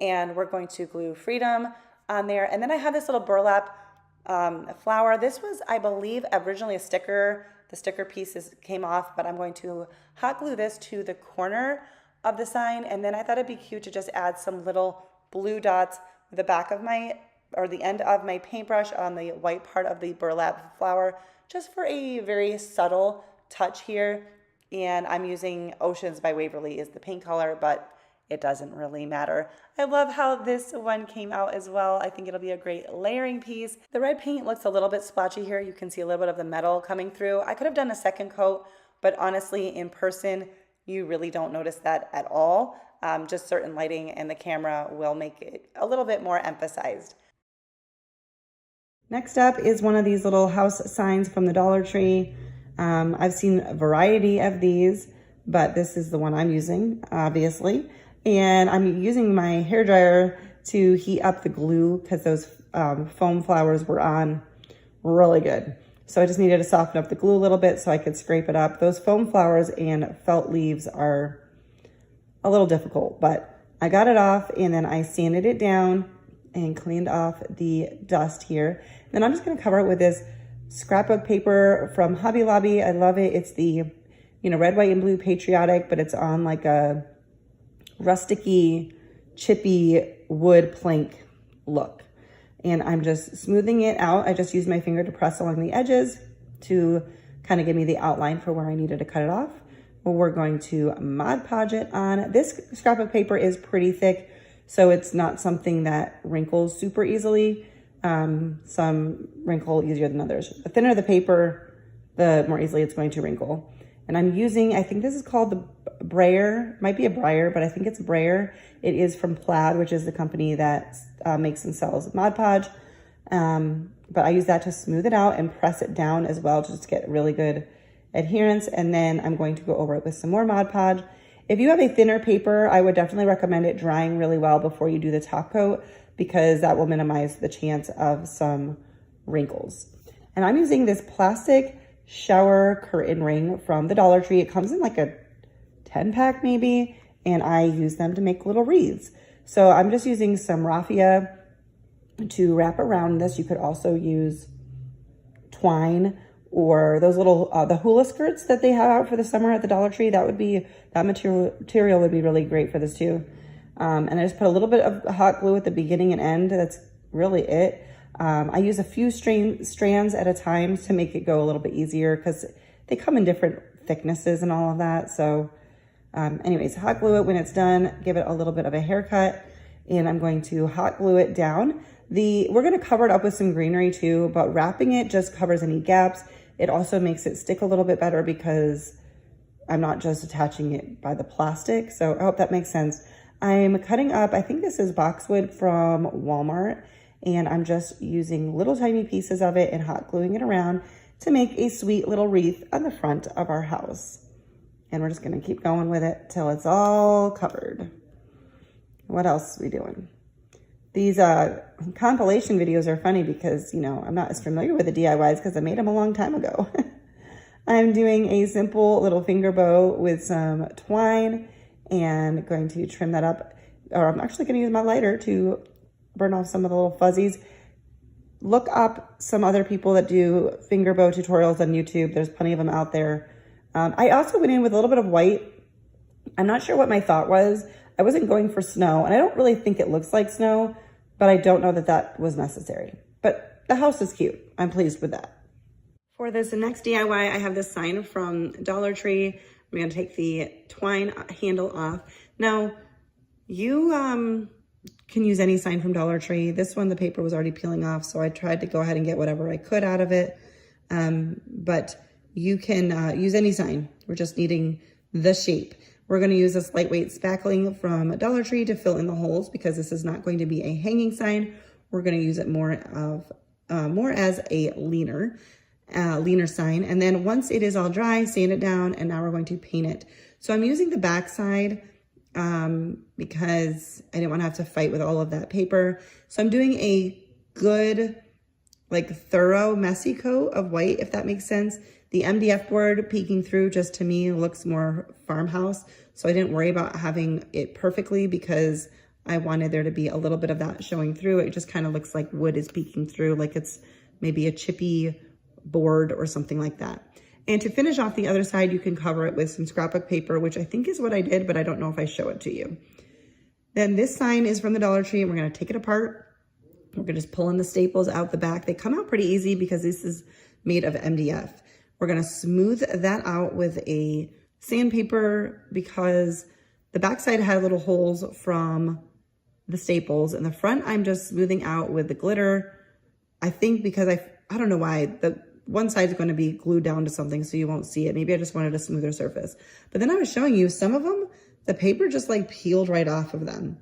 And we're going to glue Freedom on there. And then I have this little burlap flower. This was, I believe, originally a sticker. The sticker pieces came off, but I'm going to hot glue this to the corner of the sign. And then I thought it'd be cute to just add some little blue dots with the back of my, or the end of my paintbrush on the white part of the burlap flower, just for a very subtle touch here. And I'm using Oceans by Waverly is the paint color, but it doesn't really matter. I love how this one came out as well. I think it'll be a great layering piece. The red paint looks a little bit splotchy here. You can see a little bit of the metal coming through. I could have done a second coat, but honestly, in person, you really don't notice that at all. Just certain lighting and the camera will make it a little bit more emphasized. Next up is one of these little house signs from the Dollar Tree. I've seen a variety of these, but this is the one I'm using, obviously. And I'm using my hairdryer to heat up the glue because those foam flowers were on really good. So I just needed to soften up the glue a little bit so I could scrape it up. Those foam flowers and felt leaves are a little difficult, but I got it off and then I sanded it down and cleaned off the dust here. Then I'm just gonna cover it with this scrapbook paper from Hobby Lobby. I love it. It's the, red, white, and blue Patriotic, but it's on like a rusticy, chippy wood plank look. And I'm just smoothing it out. I just used my finger to press along the edges to kind of give me the outline for where I needed to cut it off. Well, we're going to Mod Podge it on. This scrapbook paper is pretty thick, so it's not something that wrinkles super easily. Some wrinkle easier than others. The thinner the paper, the more easily it's going to wrinkle. And I'm using, I think this is called the Brayer, might be a Breyer, but I think it's Brayer. It is from Plaid, which is the company that makes and sells Mod Podge. But I use that to smooth it out and press it down as well, just to get really good adherence. And then I'm going to go over it with some more Mod Podge. If you have a thinner paper, I would definitely recommend it drying really well before you do the top coat, because that will minimize the chance of some wrinkles. And I'm using this plastic shower curtain ring from the Dollar Tree. It comes in like a 10 pack maybe, and I use them to make little wreaths. So I'm just using some raffia to wrap around this. You could also use twine or those little, the hula skirts that they have out for the summer at the Dollar Tree. That material would be really great for this too. And I just put a little bit of hot glue at the beginning and end. That's really it. I use a few strands at a time to make it go a little bit easier because they come in different thicknesses and all of that. So anyways, hot glue it when it's done, give it a little bit of a haircut, and I'm going to hot glue it down. We're going to cover it up with some greenery too, but wrapping it just covers any gaps. It also makes it stick a little bit better because I'm not just attaching it by the plastic. So I hope that makes sense. I'm cutting up, I think this is boxwood from Walmart, and I'm just using little tiny pieces of it and hot gluing it around to make a sweet little wreath on the front of our house. And we're just gonna keep going with it till it's all covered. What else are we doing? These compilation videos are funny because, you know, I'm not as familiar with the DIYs because I made them a long time ago. I'm doing a simple little finger bow with some twine and going to trim that up. Or I'm actually going to use my lighter to burn off some of the little fuzzies. Look up some other people that do finger bow tutorials on YouTube. There's plenty of them out there. I also went in with a little bit of white. I'm not sure what my thought was. I wasn't going for snow, and I don't really think it looks like snow, but I don't know that that was necessary. But the house is cute. I'm pleased with that. For this next DIY, I have this sign from Dollar Tree. I'm going to take the twine handle off. Now, you can use any sign from Dollar Tree. This one, the paper was already peeling off, so I tried to go ahead and get whatever I could out of it. But you can use any sign. We're just needing the shape. We're going to use this lightweight spackling from Dollar Tree to fill in the holes because this is not going to be a hanging sign. We're going to use it more as a leaner sign. And then once it is all dry, sand it down, and now we're going to paint it. So I'm using the back side because I didn't want to have to fight with all of that paper. So I'm doing a good, like thorough, messy coat of white, if that makes sense. The MDF board peeking through just to me looks more farmhouse. So I didn't worry about having it perfectly because I wanted there to be a little bit of that showing through. It just kind of looks like wood is peeking through, like it's maybe a chippy board or something like that. And to finish off the other side, you can cover it with some scrapbook paper, which I think is what I did, but I don't know if I show it to you. Then this sign is from the Dollar Tree, and we're going to take it apart. We're going to just pull in the staples out the back. They come out pretty easy because this is made of MDF. We're going to smooth that out with a sandpaper because the backside had little holes from the staples. In the front, I'm just smoothing out with the glitter. I think because I don't know why, the one side is going to be glued down to something so you won't see it. Maybe I just wanted a smoother surface. But then I was showing you some of them, the paper just like peeled right off of them.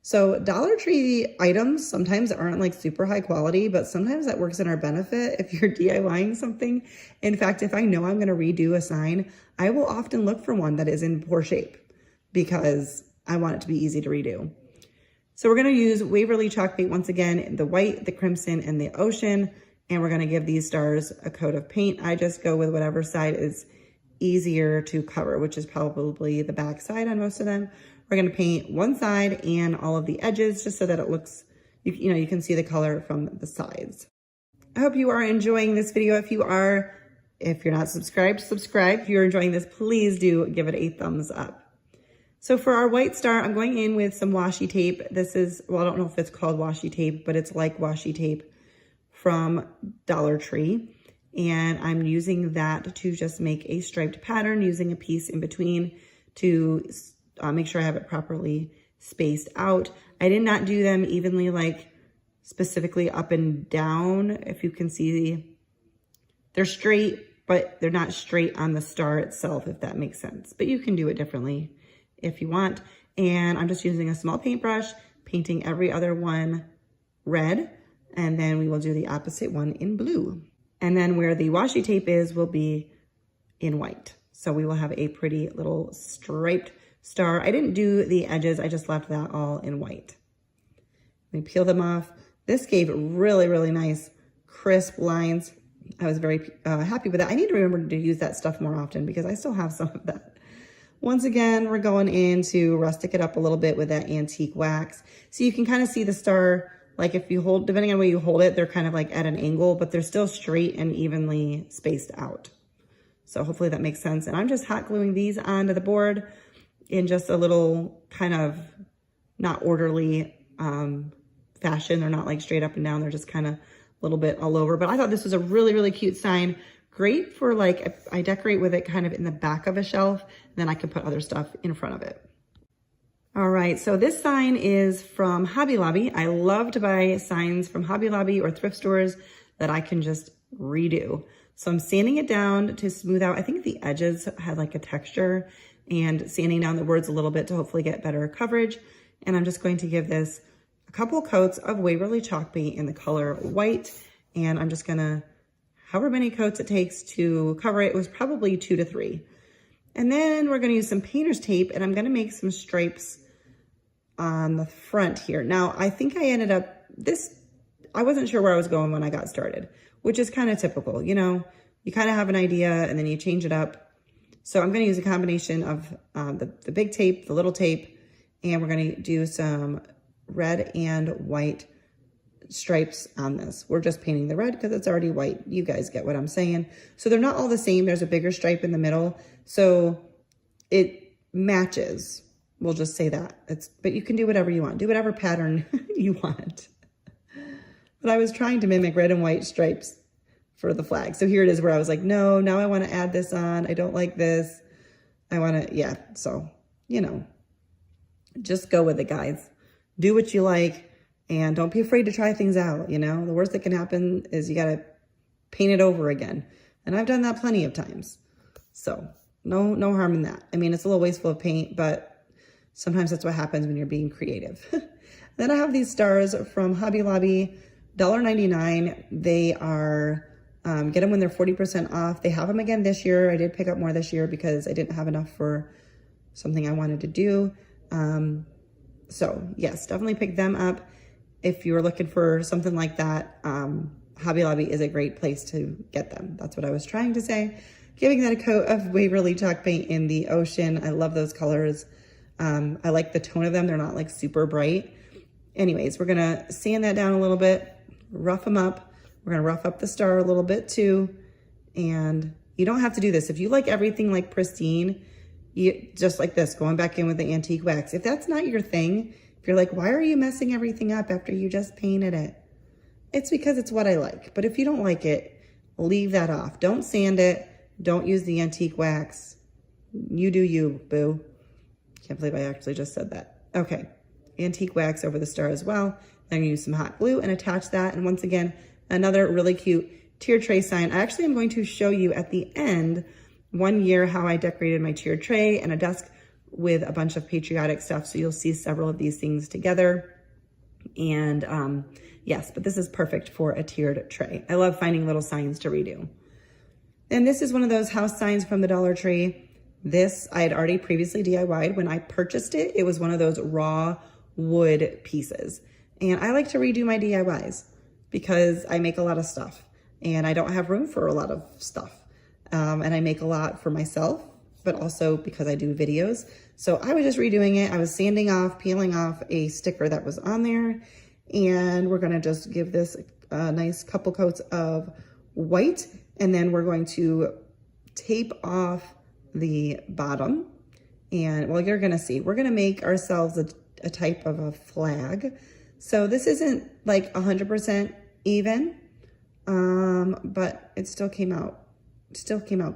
So Dollar Tree items sometimes aren't like super high quality, but sometimes that works in our benefit if you're DIYing something. In fact, if I know I'm going to redo a sign, I will often look for one that is in poor shape because I want it to be easy to redo. So we're going to use Waverly chalk paint once again, the white, the crimson, and the ocean. And we're going to give these stars a coat of paint. I just go with whatever side is easier to cover, which is probably the back side on most of them. We're going to paint one side and all of the edges just so that it looks, you know, you can see the color from the sides. I hope you are enjoying this video. If you are, if you're not subscribed, subscribe. If you're enjoying this, please do give it a thumbs up. So for our white star, I'm going in with some washi tape. This is, well, I don't know if it's called washi tape, but it's like washi tape from Dollar Tree. And I'm using that to just make a striped pattern using a piece in between to make sure I have it properly spaced out. I did not do them evenly, like specifically up and down. If you can see, they're straight, but they're not straight on the star itself, if that makes sense. But you can do it differently if you want. And I'm just using a small paintbrush, painting every other one red, and then we will do the opposite one in blue. And then where the washi tape is will be in white. So we will have a pretty little striped star. I didn't do the edges, I just left that all in white. We peel them off. This gave really, really nice crisp lines. I was very happy with that. I need to remember to use that stuff more often because I still have some of that Once again, we're going in to rustic it up a little bit with that antique wax. So you can kind of see the star, like if you hold, depending on where you hold it, they're kind of like at an angle, but they're still straight and evenly spaced out. So hopefully that makes sense. And I'm just hot gluing these onto the board in just a little kind of not orderly fashion. They're not like straight up and down. They're just kind of a little bit all over. But I thought this was a really, really cute sign. Great for like, if I decorate with it kind of in the back of a shelf, then I can put other stuff in front of it. All right, so this sign is from Hobby Lobby. I love to buy signs from Hobby Lobby or thrift stores that I can just redo. So I'm sanding it down to smooth out. I think the edges had like a texture, and sanding down the words a little bit to hopefully get better coverage. And I'm just going to give this a couple coats of Waverly chalk paint in the color white. And I'm just gonna, however many coats it takes to cover it, was probably 2 to 3. And then we're gonna use some painter's tape, and I'm gonna make some stripes on the front here. Now, I think I ended up, I wasn't sure where I was going when I got started, which is kind of typical, you know, you kind of have an idea and then you change it up. So I'm gonna use a combination of the big tape, the little tape, and we're gonna do some red and white stripes on this. We're just painting the red because it's already white. You guys get what I'm saying. So they're not all the same. There's a bigger stripe in the middle. So it matches. We'll just say that. But you can do whatever you want. Do whatever pattern you want. But I was trying to mimic red and white stripes for the flag. So here it is where I was like, no, now I want to add this on. I don't like this. I want to, yeah. So, you know, just go with it, guys. Do what you like, and don't be afraid to try things out. You know, the worst that can happen is you got to paint it over again. And I've done that plenty of times. So no harm in that. I mean, it's a little wasteful of paint, but sometimes that's what happens when you're being creative. Then I have these stars from Hobby Lobby, $1.99. They are, get them when they're 40% off. They have them again this year. I did pick up more this year because I didn't have enough for something I wanted to do. So yes, definitely pick them up. If you're looking for something like that, Hobby Lobby is a great place to get them. That's what I was trying to say. Giving that a coat of Waverly chalk paint in the ocean. I love those colors. I like the tone of them. They're not like super bright. Anyways, we're gonna sand that down a little bit, rough them up. We're gonna rough up the star a little bit too. And you don't have to do this. If you like everything like pristine, just like this, going back in with the antique wax. If that's not your thing, if you're like, why are you messing everything up after you just painted it? It's because it's what I like. But if you don't like it, leave that off. Don't sand it. Don't use the antique wax. You do you, boo. Can't believe I actually just said that. Okay, antique wax over the star as well. I'm gonna use some hot glue and attach that. And once again, another really cute tier tray sign. I actually am going to show you at the end one year how I decorated my tier tray and a desk with a bunch of patriotic stuff. So you'll see several of these things together. And yes, but this is perfect for a tiered tray. I love finding little signs to redo. And this is one of those house signs from the Dollar Tree. This I had already previously DIY'd. When I purchased it, it was one of those raw wood pieces. And I like to redo my DIYs because I make a lot of stuff and I don't have room for a lot of stuff. And I make a lot for myself, but also because I do videos. So I was just redoing it. I was sanding off, peeling off a sticker that was on there. And we're gonna just give this a nice couple coats of white. And then we're going to tape off the bottom. And well, you're gonna see, we're gonna make ourselves a type of a flag. So this isn't like 100% even, but it still came out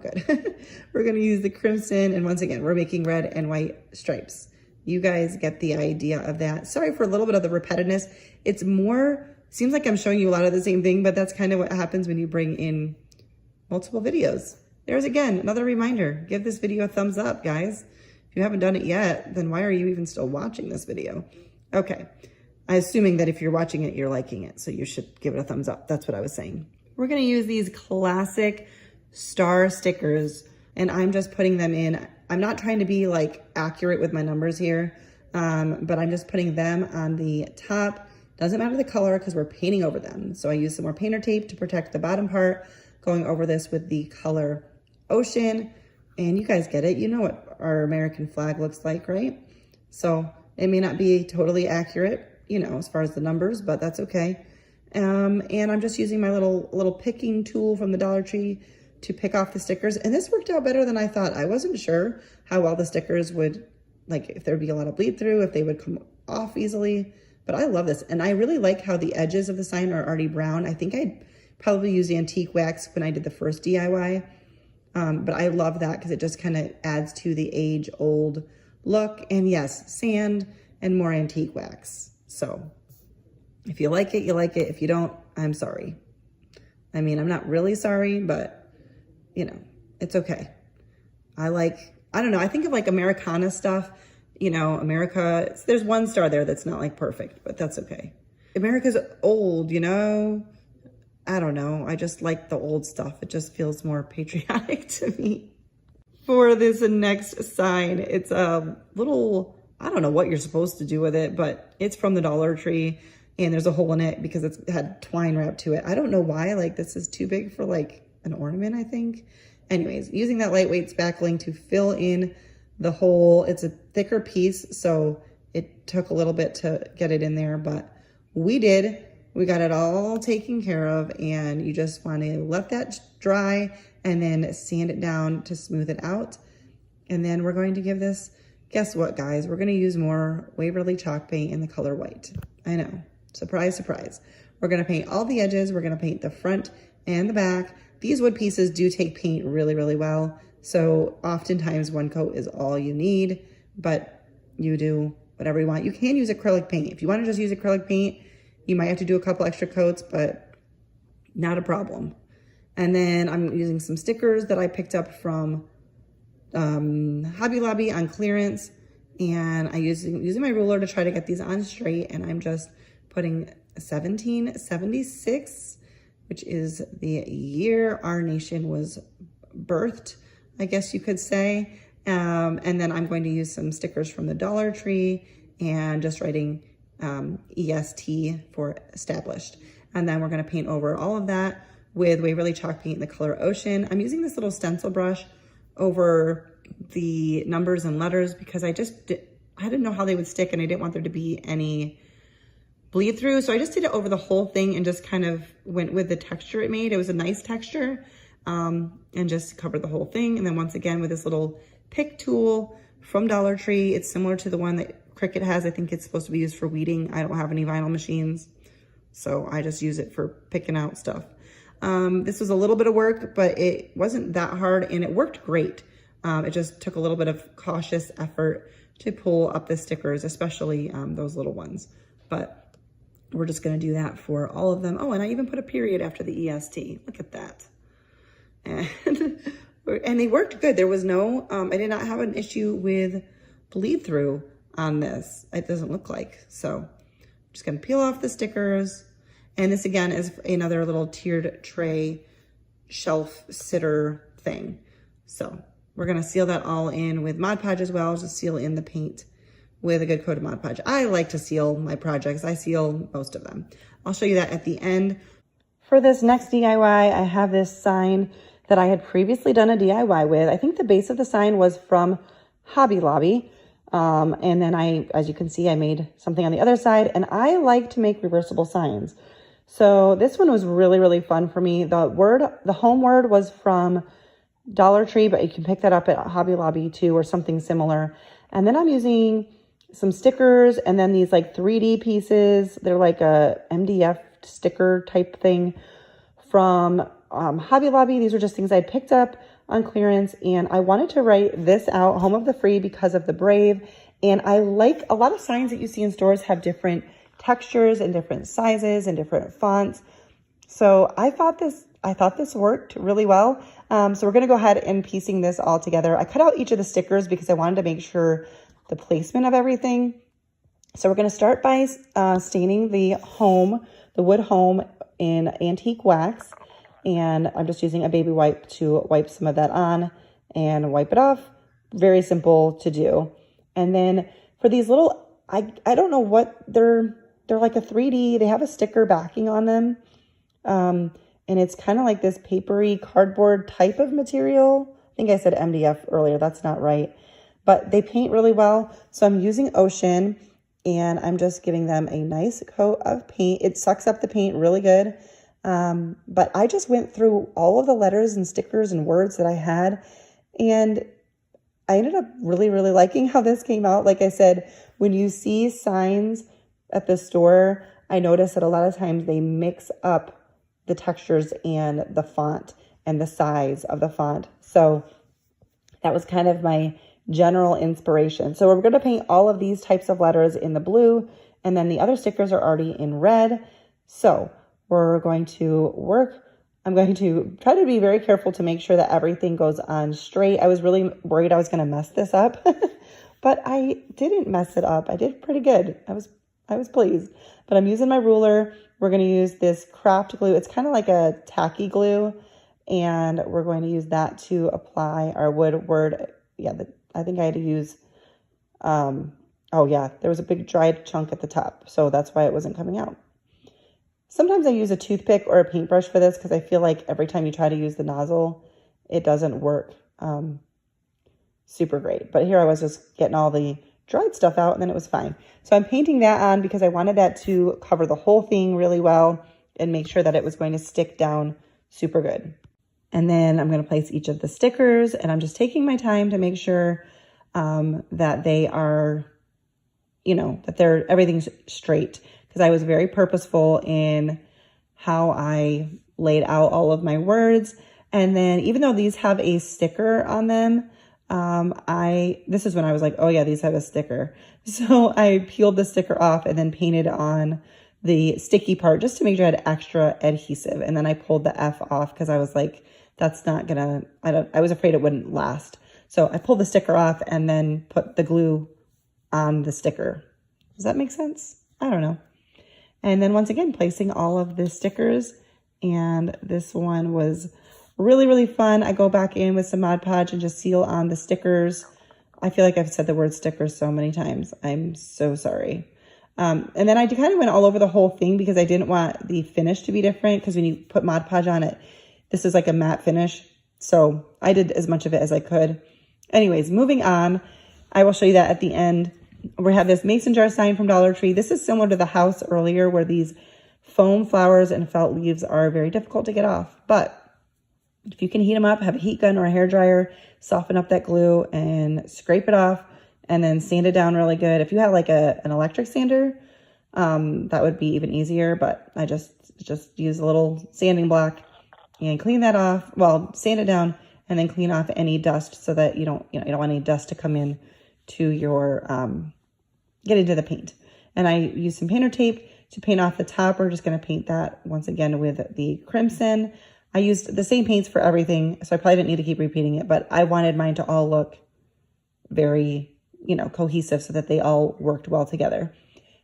good. We're gonna use the crimson, and once again, we're making red and white stripes. You guys get the idea of that. Sorry for a little bit of the repetitiveness. It's more, seems like I'm showing you a lot of the same thing, but that's kind of what happens when you bring in multiple videos. There's again, another reminder, give this video a thumbs up, guys. If you haven't done it yet, then why are you even still watching this video? Okay, I'm assuming that if you're watching it, you're liking it, so you should give it a thumbs up. That's what I was saying. We're gonna use these classic star stickers, and I'm just putting them in. I'm not trying to be like accurate with my numbers here, but I'm just putting them on the top. Doesn't matter the color because we're painting over them. So I use some more painter tape to protect the bottom part, going over this with the color Ocean. And you guys get it. You know what our American flag looks like, right? So it may not be totally accurate, you know, as far as the numbers, but that's okay. And I'm just using my little picking tool from the Dollar Tree to pick off the stickers. And this worked out better than I thought. I wasn't sure how well the stickers would, like if there'd be a lot of bleed through, if they would come off easily. But I love this. And I really like how the edges of the sign are already brown. I think I'd probably use antique wax when I did the first DIY. But I love that because it just kind of adds to the age-old look. And yes, sand and more antique wax. So if you like it, you like it. If you don't, I'm sorry. I mean, I'm not really sorry, but you know, it's okay. I don't know, I think of like Americana stuff, you know, America, there's one star there that's not like perfect, but that's okay. America's old, you know, I don't know. I just like the old stuff. It just feels more patriotic to me. For this next sign, it's a little, I don't know what you're supposed to do with it, but it's from the Dollar Tree and there's a hole in it because it had twine wrapped to it. I don't know why, like this is too big for like an ornament, I think. Anyways, using that lightweight spackling to fill in the hole. It's a thicker piece, so it took a little bit to get it in there, but we did. We got it all taken care of, and you just want to let that dry and then sand it down to smooth it out. And then we're going to give this, guess what guys, we're going to use more Waverly chalk paint in the color white. I know, surprise, surprise. We're going to paint all the edges. We're going to paint the front and the back. These wood pieces do take paint really, really well. So oftentimes one coat is all you need, but you do whatever you want. You can use acrylic paint. If you want to just use acrylic paint, you might have to do a couple extra coats, but not a problem. And then I'm using some stickers that I picked up from Hobby Lobby on clearance. And I'm using my ruler to try to get these on straight. And I'm just putting 1776, which is the year our nation was birthed, I guess you could say. And then I'm going to use some stickers from the Dollar Tree and just writing EST for established. And then we're going to paint over all of that with Waverly chalk paint in the color Ocean. I'm using this little stencil brush over the numbers and letters because I didn't know how they would stick and I didn't want there to be any bleed through. So I just did it over the whole thing and just kind of went with the texture it made. It was a nice texture, and just covered the whole thing. And then once again with this little pick tool from Dollar Tree, it's similar to the one that Cricut has. I think it's supposed to be used for weeding. I don't have any vinyl machines, so I just use it for picking out stuff. This was a little bit of work, but it wasn't that hard and it worked great. It just took a little bit of cautious effort to pull up the stickers, especially those little ones. But we're just gonna do that for all of them. Oh, and I even put a period after the EST. Look at that. And they worked good. There was no, I did not have an issue with bleed through on this. It doesn't look like. So I'm just gonna peel off the stickers. And this again is another little tiered tray shelf sitter thing. So we're gonna seal that all in with Mod Podge as well. Just seal in the paint with a good coat of Mod Podge. I like to seal my projects. I seal most of them. I'll show you that at the end. For this next DIY, I have this sign that I had previously done a DIY with. I think the base of the sign was from Hobby Lobby. And then as you can see, I made something on the other side, and I like to make reversible signs. So this one was really, really fun for me. The home word was from Dollar Tree, but you can pick that up at Hobby Lobby too, or something similar. And then I'm using some stickers and then these like 3D pieces. They're like a MDF sticker type thing from Hobby Lobby. These are just things I picked up on clearance, and I wanted to write this out, Home of the Free, because of the Brave. And I like a lot of signs that you see in stores have different textures and different sizes and different fonts. So I thought this worked really well. So we're going to go ahead and piecing this all together. I cut out each of the stickers because I wanted to make sure the placement of everything. So we're going to start by staining the wood home in antique wax. And I'm just using a baby wipe to wipe some of that on and wipe it off. Very simple to do. And then for these little, I don't know what they're like a 3D. They have a sticker backing on them. And it's kind of like this papery cardboard type of material. I think I said MDF earlier. That's not right. But they paint really well. So I'm using Ocean, and I'm just giving them a nice coat of paint. It sucks up the paint really good. But I just went through all of the letters and stickers and words that I had, and I ended up really, really liking how this came out. Like I said, when you see signs at the store, I notice that a lot of times they mix up the textures and the font and the size of the font. So that was kind of my general inspiration. So we're going to paint all of these types of letters in the blue, and then the other stickers are already in red. So we're going to work. I'm going to try to be very careful to make sure that everything goes on straight. I was really worried I was going to mess this up, but I didn't mess it up. I did pretty good. I was pleased. But I'm using my ruler. We're going to use this craft glue. It's kind of like a tacky glue, and we're going to use that to apply our wood word. Yeah, I think I had to use, oh yeah, there was a big dried chunk at the top, so that's why it wasn't coming out. Sometimes I use a toothpick or a paintbrush for this because I feel like every time you try to use the nozzle, it doesn't work super great. But here I was just getting all the dried stuff out, and then it was fine. So I'm painting that on because I wanted that to cover the whole thing really well and make sure that it was going to stick down super good. And then I'm going to place each of the stickers, and I'm just taking my time to make sure that they are, that everything's straight, because I was very purposeful in how I laid out all of my words. And then even though these have a sticker on them, this is when I was like, oh yeah, these have a sticker. So I peeled the sticker off and then painted on the sticky part just to make sure I had extra adhesive. And then I pulled the F off because I was like, that's not gonna, I was afraid it wouldn't last. So I pulled the sticker off and then put the glue on the sticker. Does that make sense? I don't know. And then once again, placing all of the stickers, and this one was really, really fun. I go back in with some Mod Podge and just seal on the stickers. I feel like I've said the word stickers so many times. I'm so sorry. And then I kind of went all over the whole thing because I didn't want the finish to be different, because when you put Mod Podge on it, this is like a matte finish. So I did as much of it as I could. Anyways, moving on. I will show you that at the end. We have this mason jar sign from Dollar Tree. This is similar to the house earlier, where these foam flowers and felt leaves are very difficult to get off. But if you can heat them up, have a heat gun or a hair dryer, soften up that glue and scrape it off, and then sand it down really good. If you have like an electric sander, that would be even easier. But I just use a little sanding block and clean that off. Well, sand it down and then clean off any dust, so that you don't want any dust to come in to your get into the paint. And I use some painter tape to paint off the top. We're just going to paint that once again with the crimson. I used the same paints for everything, so I probably didn't need to keep repeating it, but I wanted mine to all look very, cohesive, so that they all worked well together.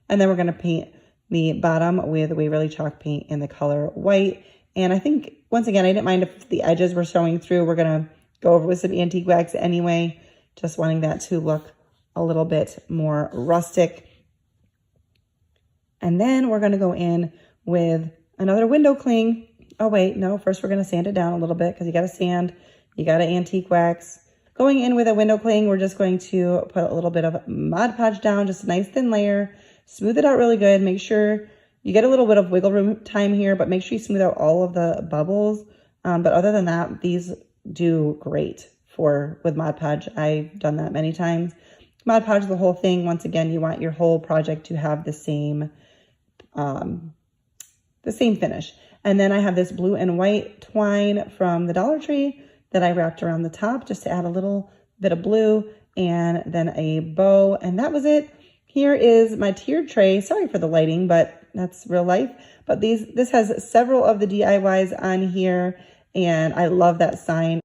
And then we're going to paint the bottom with Waverly chalk paint in the color white. And I think, once again, I didn't mind if the edges were showing through. We're going to go over with some antique wax anyway, just wanting that to look a little bit more rustic. And then we're going to go in with another window cling. Oh wait, no, first we're going to sand it down a little bit, because you got to sand, you got to antique wax. Going in with a window cling, we're just going to put a little bit of Mod Podge down, just a nice thin layer, smooth it out really good. Make sure you get a little bit of wiggle room time here, but make sure you smooth out all of the bubbles. But other than that, these do great with Mod Podge. I've done that many times. Mod Podge the whole thing. Once again, you want your whole project to have the same finish. And then I have this blue and white twine from the Dollar Tree that I wrapped around the top just to add a little bit of blue, and then a bow, and that was it. Here is my tiered tray. Sorry for the lighting, but that's real life. But this has several of the DIYs on here, and I love that sign.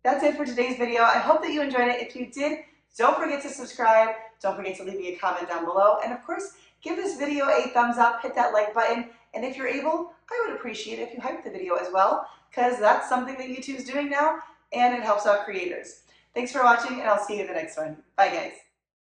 That's it for today's video. I hope that you enjoyed it. If you did, don't forget to subscribe. Don't forget to leave me a comment down below. And of course, give this video a thumbs up, hit that like button. And if you're able, I would appreciate it if you hype the video as well, because that's something that YouTube's doing now, and it helps out creators. Thanks for watching, and I'll see you in the next one. Bye, guys.